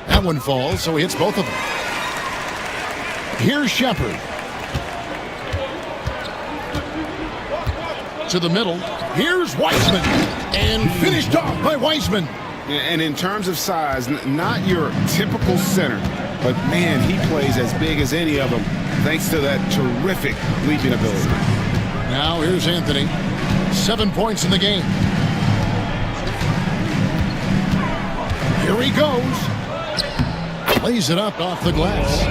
That one falls, so he hits both of them. Here's Shepard. To the middle. Here's Wiseman. And finished off by Wiseman.
And in terms of size, not your typical center, but man, he plays as big as any of them thanks to that terrific leaping ability.
Now here's Anthony. 7 points in the game. Here he goes. Lays it up off the glass.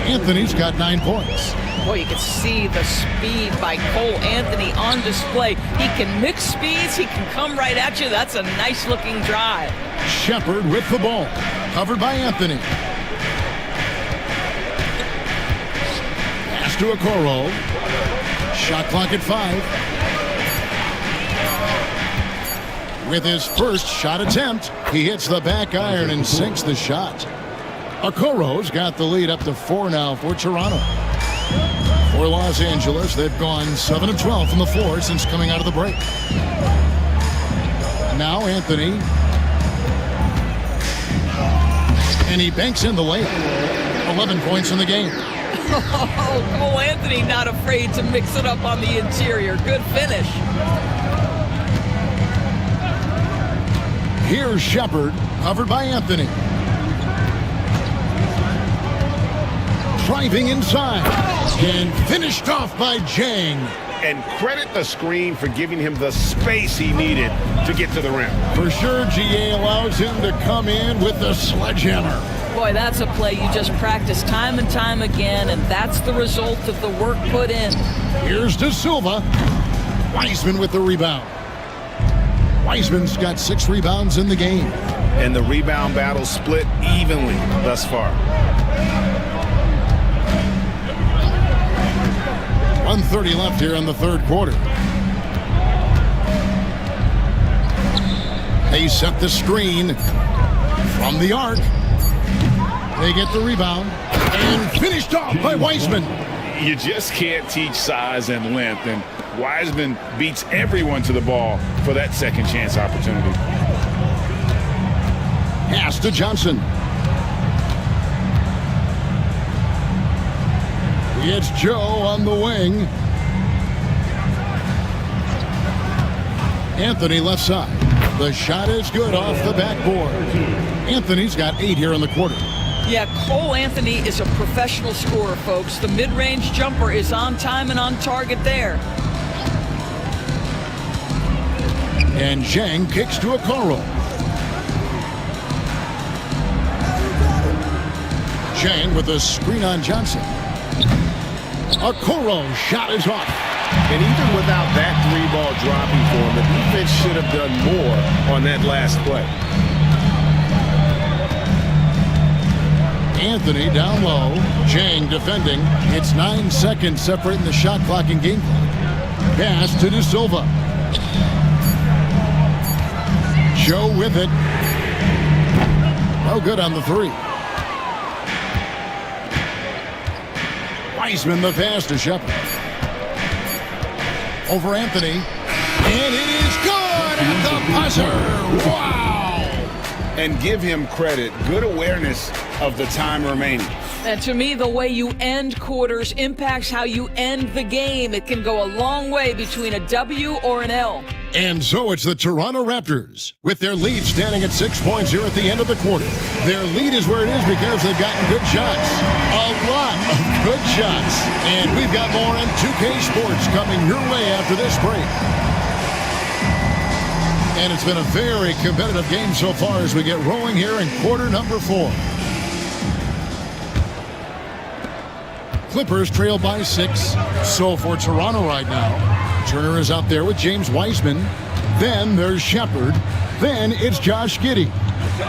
Anthony's got 9 points.
Boy, you can see the speed by Cole Anthony on display. He can mix speeds. He can come right at you. That's a nice-looking drive.
Shepard with the ball. Covered by Anthony. Pass to Okoro. Shot clock at 5. With his first shot attempt, he hits the back iron and sinks the shot. Okoro's got the lead up to 4 now for Toronto. For Los Angeles, they've gone 7 of 12 from the floor since coming out of the break. Now Anthony. And he banks in the layup. 11 points in the game.
Oh, Cole Anthony not afraid to mix it up on the interior. Good finish.
Here's Shepard, covered by Anthony. Driving inside. And finished off by Jang.
And credit the screen for giving him the space he needed to get to the rim.
For sure, GA allows him to come in with the sledgehammer.
Boy, that's a play you just practice time and time again, and that's the result of the work put in.
Here's De Silva. Wiseman with the rebound. Wiseman's got 6 rebounds in the game.
And the rebound battle split evenly thus far.
1:30 left here in the third quarter. They set the screen from the arc. They get the rebound and finished off by Wiseman.
You just can't teach size and length, and Wiseman beats everyone to the ball for that second chance opportunity.
Pass to Johnson. It's Joe on the wing. Anthony left side. The shot is good off the backboard. Anthony's got 8 here in the quarter.
Yeah, Cole Anthony is a professional scorer, folks. The mid-range jumper is on time and on target there.
And Zhang kicks to Okoro. Zhang with a screen on Johnson. Okoro shot is off.
And even without that 3-ball dropping for him, the defense should have done more on that last play.
Anthony down low. Zhang defending. It's 9 seconds separating the shot clock and game clock. Pass to De Silva. Joe with it. No good on the 3. Wiseman the pass to Shepard. Over Anthony. And it is good at the buzzer. Wow!
And give him credit. Good awareness of the time remaining.
And to me, the way you end quarters impacts how you end the game. It can go a long way between a W or an L.
And so it's the Toronto Raptors, with their lead standing at 6 points here at the end of the quarter. Their lead is where it is because they've gotten good shots. A lot of good shots. And we've got more on 2K Sports coming your way after this break. And it's been a very competitive game so far as we get rolling here in quarter number 4. Clippers trail by 6. So for Toronto right now, Turner is out there with James Wiseman. Then there's Shepard. Then it's Josh Giddey.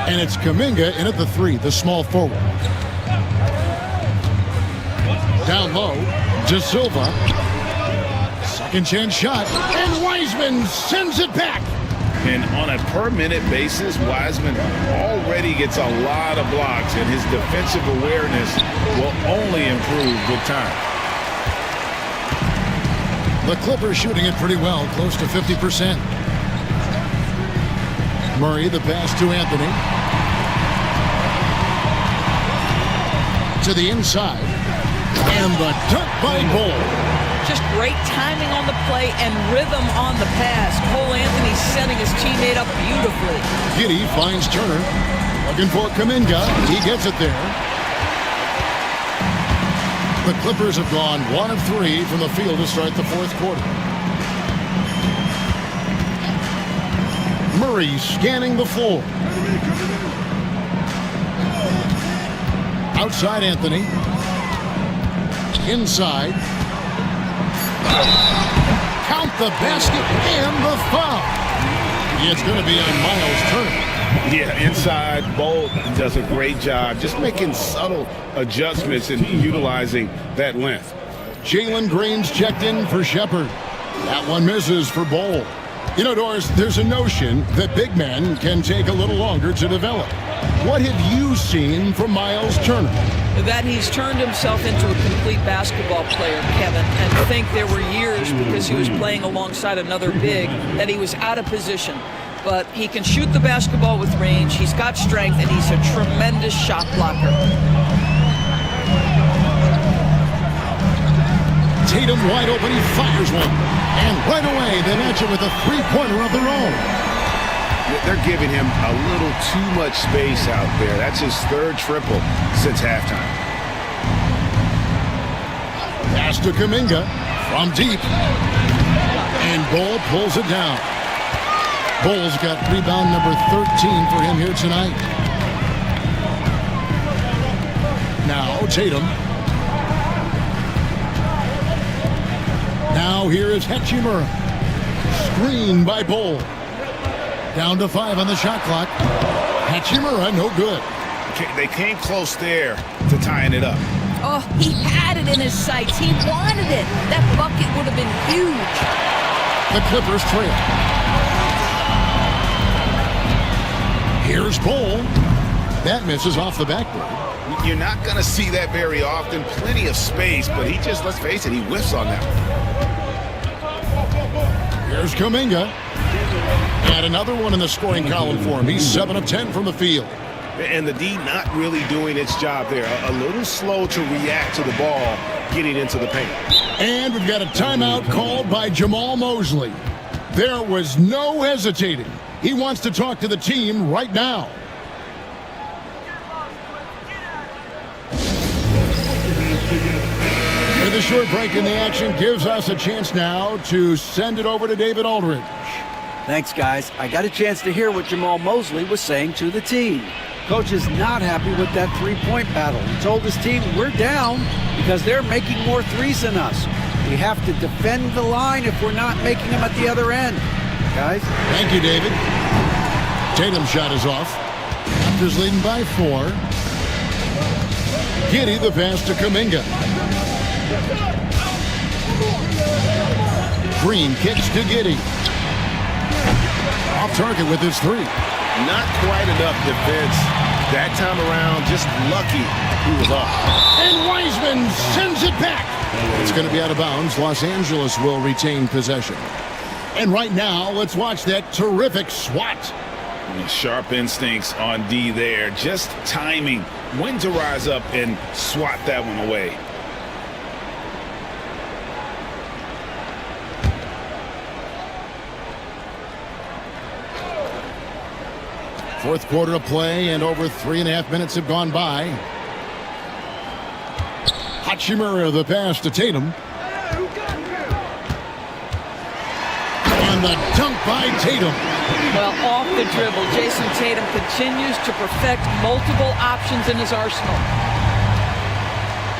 And it's Kuminga in at the 3, the small forward. Down low, De Silva. Second chance shot. And Wiseman sends it back.
And on a per-minute basis, Wiseman already gets a lot of blocks, and his defensive awareness will only improve with time.
The Clippers shooting it pretty well, close to 50%. Murray, the pass to Anthony. To the inside. And the dunk by Bull.
Just great timing on the play and rhythm on the pass. Cole Anthony setting his teammate up beautifully.
Giddey finds Turner. Looking for Kuminga. He gets it there. The Clippers have gone 1 of 3 from the field to start the fourth quarter. Murray scanning the floor. Outside Anthony. Inside. Count the basket and the foul. It's going to be on Miles Turner.
Yeah, inside, Bolt does a great job just making subtle adjustments and utilizing that length.
Jalen Green's checked in for Shepard. That one misses for Bowl. You know, Doris, there's a notion that big men can take a little longer to develop. What have you seen from Miles Turner?
That he's turned himself into a complete basketball player, Kevin, and think there were years because he was playing alongside another big that he was out of position. But he can shoot the basketball with range, he's got strength, and he's a tremendous shot blocker.
Tatum wide open, he fires one. And right away, they match it with a three-pointer of their own.
They're giving him a little too much space out there. That's his third triple since halftime.
Pass to Kuminga from deep. And Bull pulls it down. Bull's got rebound number 13 for him here tonight. Now Tatum. Now here is Hachimura. Screen by Bull. Down to 5 on the shot clock. Hachimura, no good.
They came close there to tying it up.
Oh, he had it in his sights. He wanted it. That bucket would have been huge.
The Clippers trail. Here's Bull. That misses off the backboard.
You're not going to see that very often. Plenty of space, but he just, let's face it, he whiffs on that one.
Here's Kuminga. And another one in the scoring column for him. He's 7 of 10 from the field.
And the D not really doing its job there. A little slow to react to the ball getting into the paint.
And we've got a timeout called by Jamal Mosley. There was no hesitating. He wants to talk to the team right now. And the short break in the action gives us a chance now to send it over to David Aldridge.
Thanks, guys. I got a chance to hear what Jamal Mosley was saying to the team. Coach is not happy with that three-point battle. He told his team, we're down because they're making more threes than us. We have to defend the line if we're not making them at the other end. Guys?
Thank you, David. Tatum's shot is off. Raptors leading by 4. Giddey the pass to Kuminga. Green kicks to Giddey. Off target with his 3.
Not quite enough defense that time around. Just lucky he was off.
And Wiseman sends it back. It's going to be out of bounds. Los Angeles will retain possession. And right now, let's watch that terrific swat.
Sharp instincts on D there. Just timing when to rise up and swat that one away.
Fourth quarter of play, and over 3.5 minutes have gone by. Hachimura the pass to Tatum. And the dunk by Tatum.
Well, off the dribble, Jason Tatum continues to perfect multiple options in his arsenal.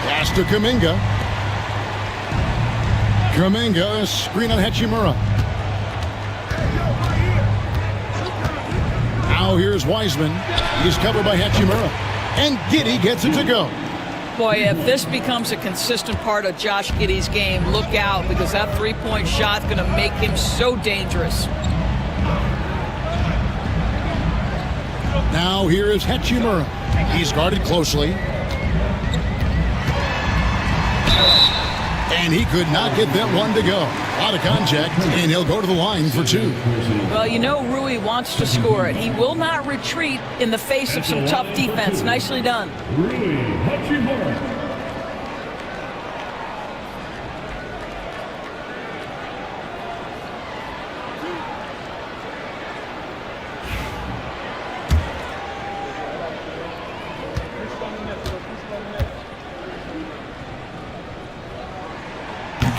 Pass to Kuminga. Kuminga, screen on Hachimura. Now here's Wiseman. He's covered by Hachimura. And Giddey gets it to go.
Boy, if this becomes a consistent part of Josh Giddey's game, look out, because that three-point shot's going to make him so dangerous.
Now here is Hachimura. He's guarded closely. And he could not get that one to go. Out of contact, and he'll go to the line for two.
Well, you know Rui wants to score it. He will not retreat in the face of some tough defense. Nicely done.
Rui Hachimura.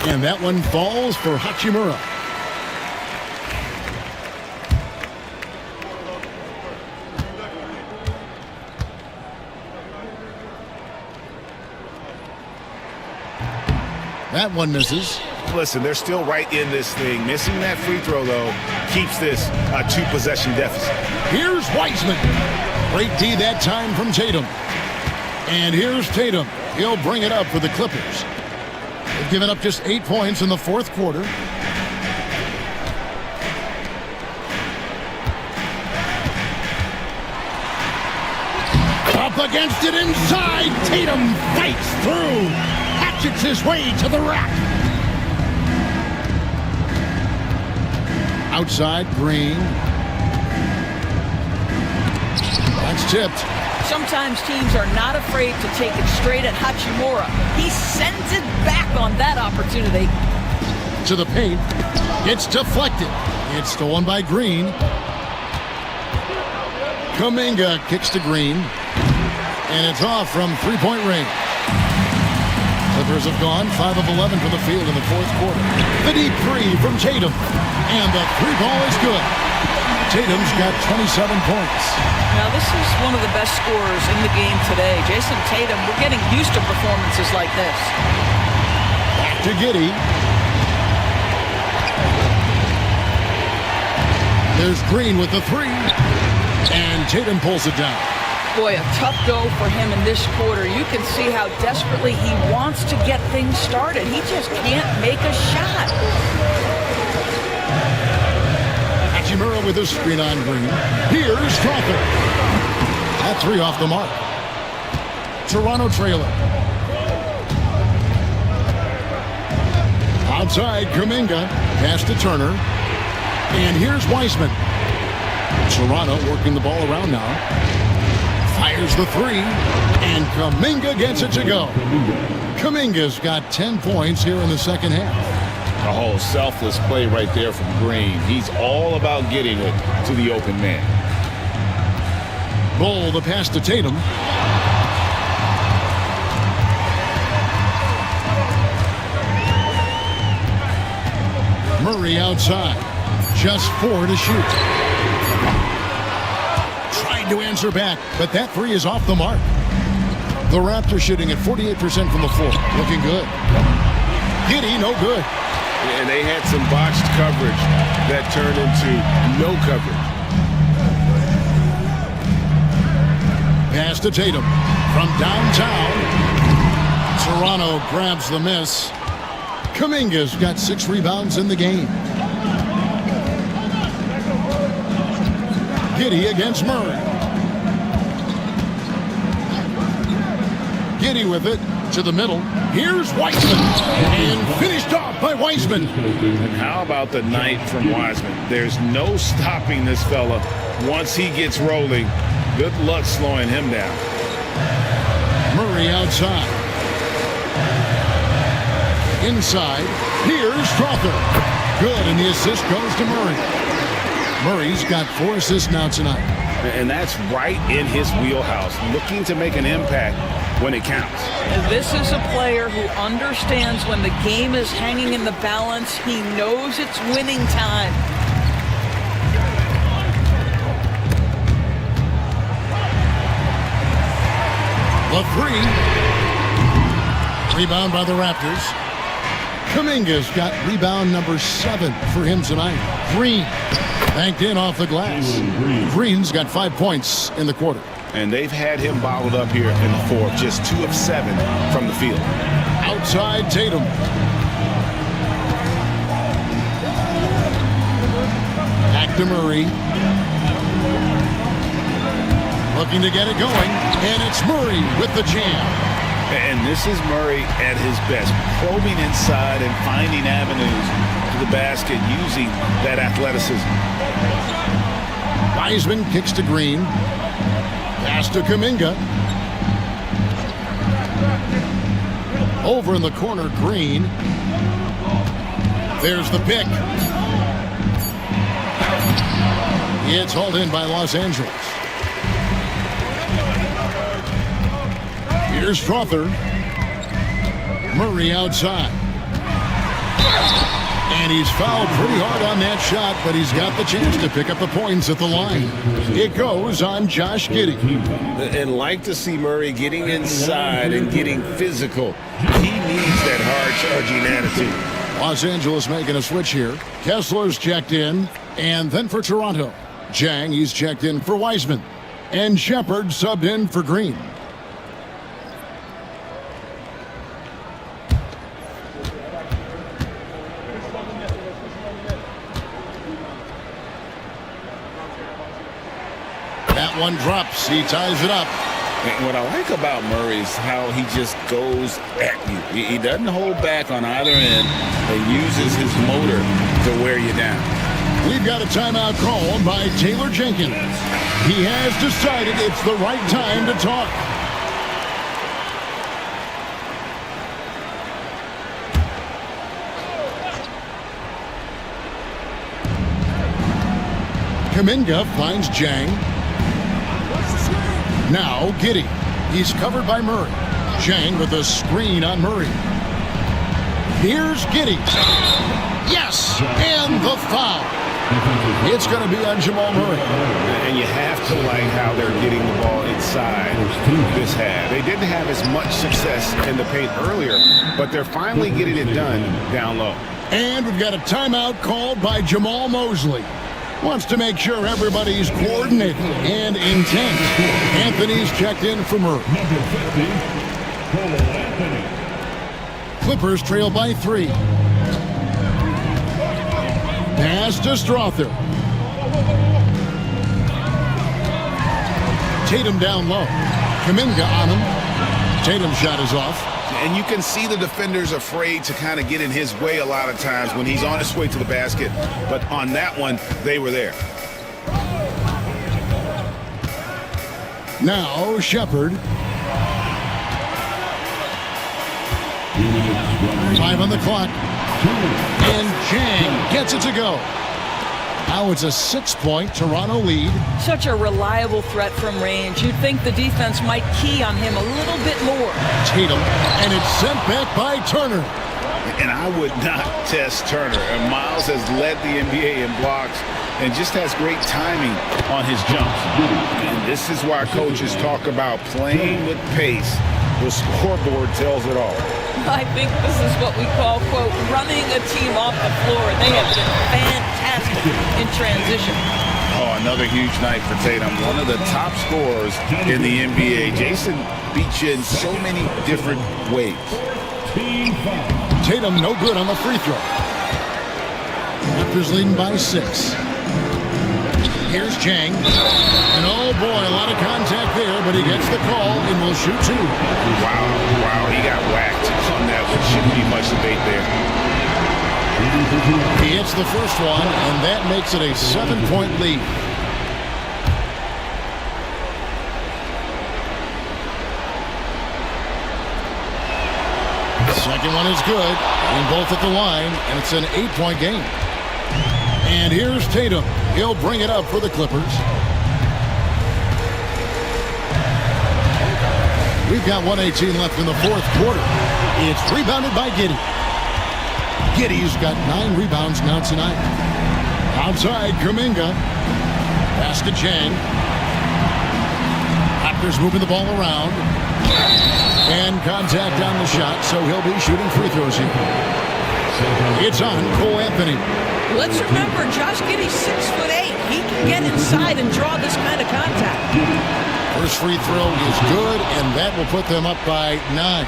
And that one falls for Hachimura. That one misses.
Listen, they're still right in this thing. Missing that free throw, though, keeps this a two-possession deficit.
Here's Wiseman. Great D that time from Tatum. And here's Tatum. He'll bring it up for the Clippers. They've given up just 8 points in the fourth quarter. Up against it inside. Tatum fights through. Hatchets his way to the rack. Outside, Green. That's tipped.
Sometimes teams are not afraid to take it straight at Hachimura. He sends it back on that opportunity.
To the paint. It's deflected. It's stolen by Green. Kuminga kicks to Green. And it's off from three-point range. Clippers have gone 5 of 11 from the field in the fourth quarter. The deep three from Tatum. And the three ball is good. Tatum's got 27 points.
Now, this is one of the best scorers in the game today. Jason Tatum, we're getting used to performances like this.
Back to Giddey. There's Green with the three. And Tatum pulls it down.
Boy, a tough go for him in this quarter. You can see how desperately he wants to get things started. He just can't make a shot.
Hachimura with a screen on Green. Here's Crawford. That three off the mark. Toronto trailer. Outside, Kuminga. Pass to Turner. And here's Wiseman. Toronto working the ball around now. Fires the three. And Kuminga gets it to go. Kuminga's got 10 points here in the second half.
A whole selfless play right there from Green. He's all about getting it to the open man.
Bull the pass to Tatum. Murray outside. Just 4 to shoot. Tried to answer back, but that three is off the mark. The Raptors shooting at 48% from the floor. Looking good. Giddey, no good.
And they had some botched coverage that turned into no coverage.
Pass to Tatum from downtown. Toronto grabs the miss. Kuminga's got 6 rebounds in the game. Giddey against Murray. Giddey with it to the middle. Here's Wiseman. And finished off by Wiseman.
And how about the night from Wiseman? There's no stopping this fella once he gets rolling. Good luck slowing him down.
Murray outside. Inside. Here's Crawford. Good, and the assist goes to Murray. Murray's got 4 assists now tonight.
And that's right in his wheelhouse, looking to make an impact when it counts.
And this is a player who understands when the game is hanging in the balance. He knows it's winning time.
The three. Rebound by the Raptors. Kuminga's got rebound number 7 for him tonight. Green banked in off the glass. Green's got 5 points in the quarter.
And they've had him bottled up here in the fourth, just 2 of 7 from the field.
Outside Tatum. Back to Murray. Looking to get it going, and it's Murray with the jam.
And this is Murray at his best, probing inside and finding avenues to the basket using that athleticism.
Wiseman kicks to Green. Pass to Kuminga. Over in the corner, Green. There's the pick. It's hauled in by Los Angeles. Here's Strother. Murray outside. And he's fouled pretty hard on that shot, but he's got the chance to pick up the points at the line. It goes on Josh Giddey.
And like to see Murray getting inside and getting physical. He needs that hard-charging attitude.
Los Angeles making a switch here. Kessler's checked in, and then for Toronto. Jang, he's checked in for Wiseman. And Shepard subbed in for Green. That one drops. He ties it up.
And what I like about Murray is how he just goes at you. He doesn't hold back on either end and uses his motor to wear you down.
We've got a timeout called by Taylor Jenkins. He has decided it's the right time to talk. Kuminga finds Jang. Now Giddey. He's covered by Murray. Jang with a screen on Murray. Here's Giddey. Yes! And the foul. It's going to be on Jamal Murray.
And you have to like how they're getting the ball inside this half. They didn't have as much success in the paint earlier, but they're finally getting it done down low.
And we've got a timeout called by Jamal Mosley. Wants to make sure everybody's coordinated and intent. Anthony's checked in for Murray. Clippers trail by 3. Pass to Strother. Tatum down low. Kuminga on him. Tatum's shot is off.
And you can see the defenders afraid to kind of get in his way a lot of times when he's on his way to the basket. But on that one, they were there.
Now Shepard. 5 on the clock. And Jang gets it to go. Now it's a 6-point Toronto lead.
Such a reliable threat from range. You'd think the defense might key on him a little bit more.
Tatum, and it's sent back by Turner.
And I would not test Turner. And Miles has led the NBA in blocks and just has great timing on his jumps. And this is why coaches talk about playing with pace. The scoreboard tells it all.
I think this is what we call, quote, running a team off the floor. They have been fantastic in transition.
Oh, another huge night for Tatum. One of the top scorers in the NBA. Jason beats you in so many different ways.
Tatum no good on the free throw. Raptors leading by 6. Here's Jang. And oh boy, a lot of contact there, but he gets the call and will shoot 2.
Wow, he got whacked on that, which shouldn't be much debate there.
He hits the first one, and that makes it a 7-point lead. The second one is good, and both at the line, and it's an 8-point game. And here's Tatum. He'll bring it up for the Clippers. We've got 1:18 left in the fourth quarter. It's rebounded by Giddey. Giddey's got 9 rebounds now tonight. Outside, Kuminga. Pass to Jang. Raptors moving the ball around. And contact on the shot, so he'll be shooting free throws here. It's on Cole Anthony.
Let's remember, Josh Giddey's 6'8". He can get inside and draw this kind of contact.
First free throw is good, and that will put them up by 9.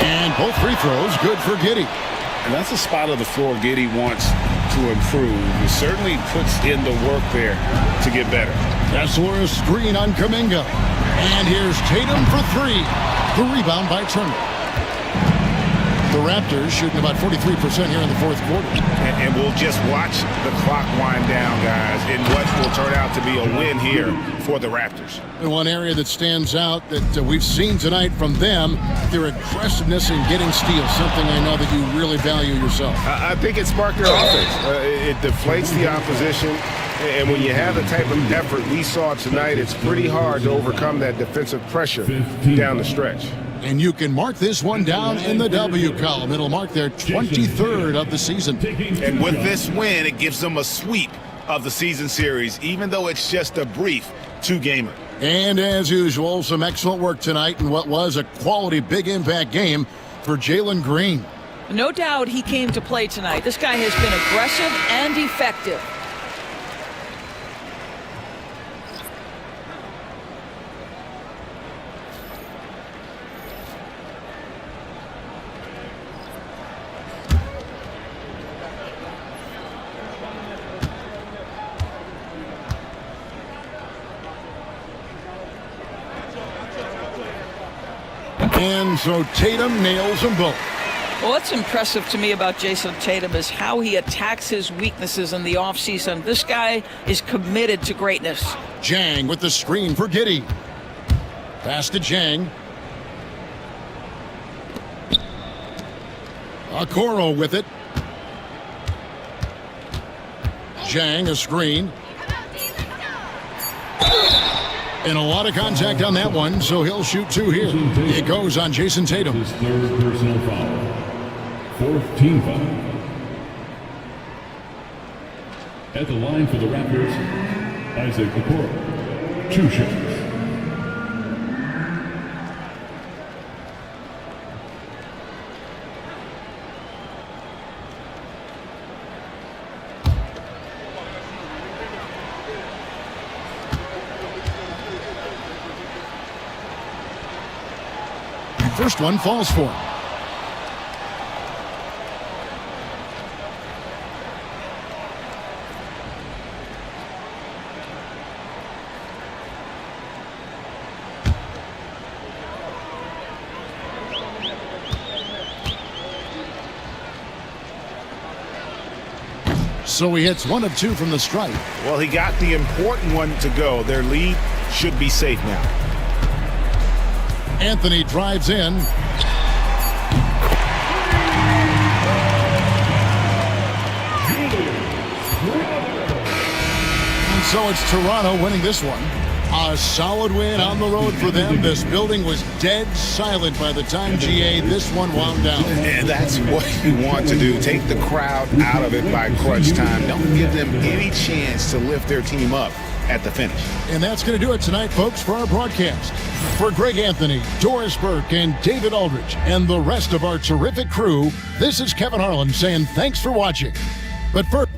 And both free throws good for Giddey.
And that's a spot of the floor Giddey wants to improve. He certainly puts in the work there to get better.
Kessler screen on Kuminga. And here's Tatum for 3. The rebound by Turner. The Raptors shooting about 43% here in the fourth quarter.
And we'll just watch the clock wind down, guys, in what will turn out to be a win here for the Raptors.
And one area that stands out that we've seen tonight from them, their aggressiveness in getting steals, something I know that you really value yourself.
I think it sparked their offense. It deflates the opposition. And when you have the type of effort we saw tonight, it's pretty hard to overcome that defensive pressure down the stretch.
And you can mark this one down in the W column. It'll mark their 23rd of the season.
And with this win, it gives them a sweep of the season series, even though it's just a brief 2-gamer.
And as usual, some excellent work tonight in what was a quality big impact game for Jalen Green.
No doubt he came to play tonight. This guy has been aggressive and effective.
And so Tatum nails them both.
Well, what's impressive to me about Jason Tatum is how he attacks his weaknesses in the offseason. This guy is committed to greatness.
Jang with the screen for Giddey. Pass to Jang. Okoro with it. Jang a screen. And a lot of contact on that one, so he'll shoot 2 here. It goes on Jason Tatum.
His third personal foul. 4th team foul. At the line for the Raptors, Isaac Okoro. 2 shots.
First one falls for him. So he hits 1 of 2 from the stripe.
Well, he got the important one to go. Their lead should be safe now.
Anthony drives in. And so it's Toronto winning this one. A solid win on the road for them. This building was dead silent by the time, GA, this one wound down.
And that's what you want to do. Take the crowd out of it by crunch time. Don't give them any chance to lift their team up at the finish.
And that's going to do it tonight, folks, for our broadcast. For Greg Anthony, Doris Burke, and David Aldridge, and the rest of our terrific crew, this is Kevin Harlan saying thanks for watching. But first...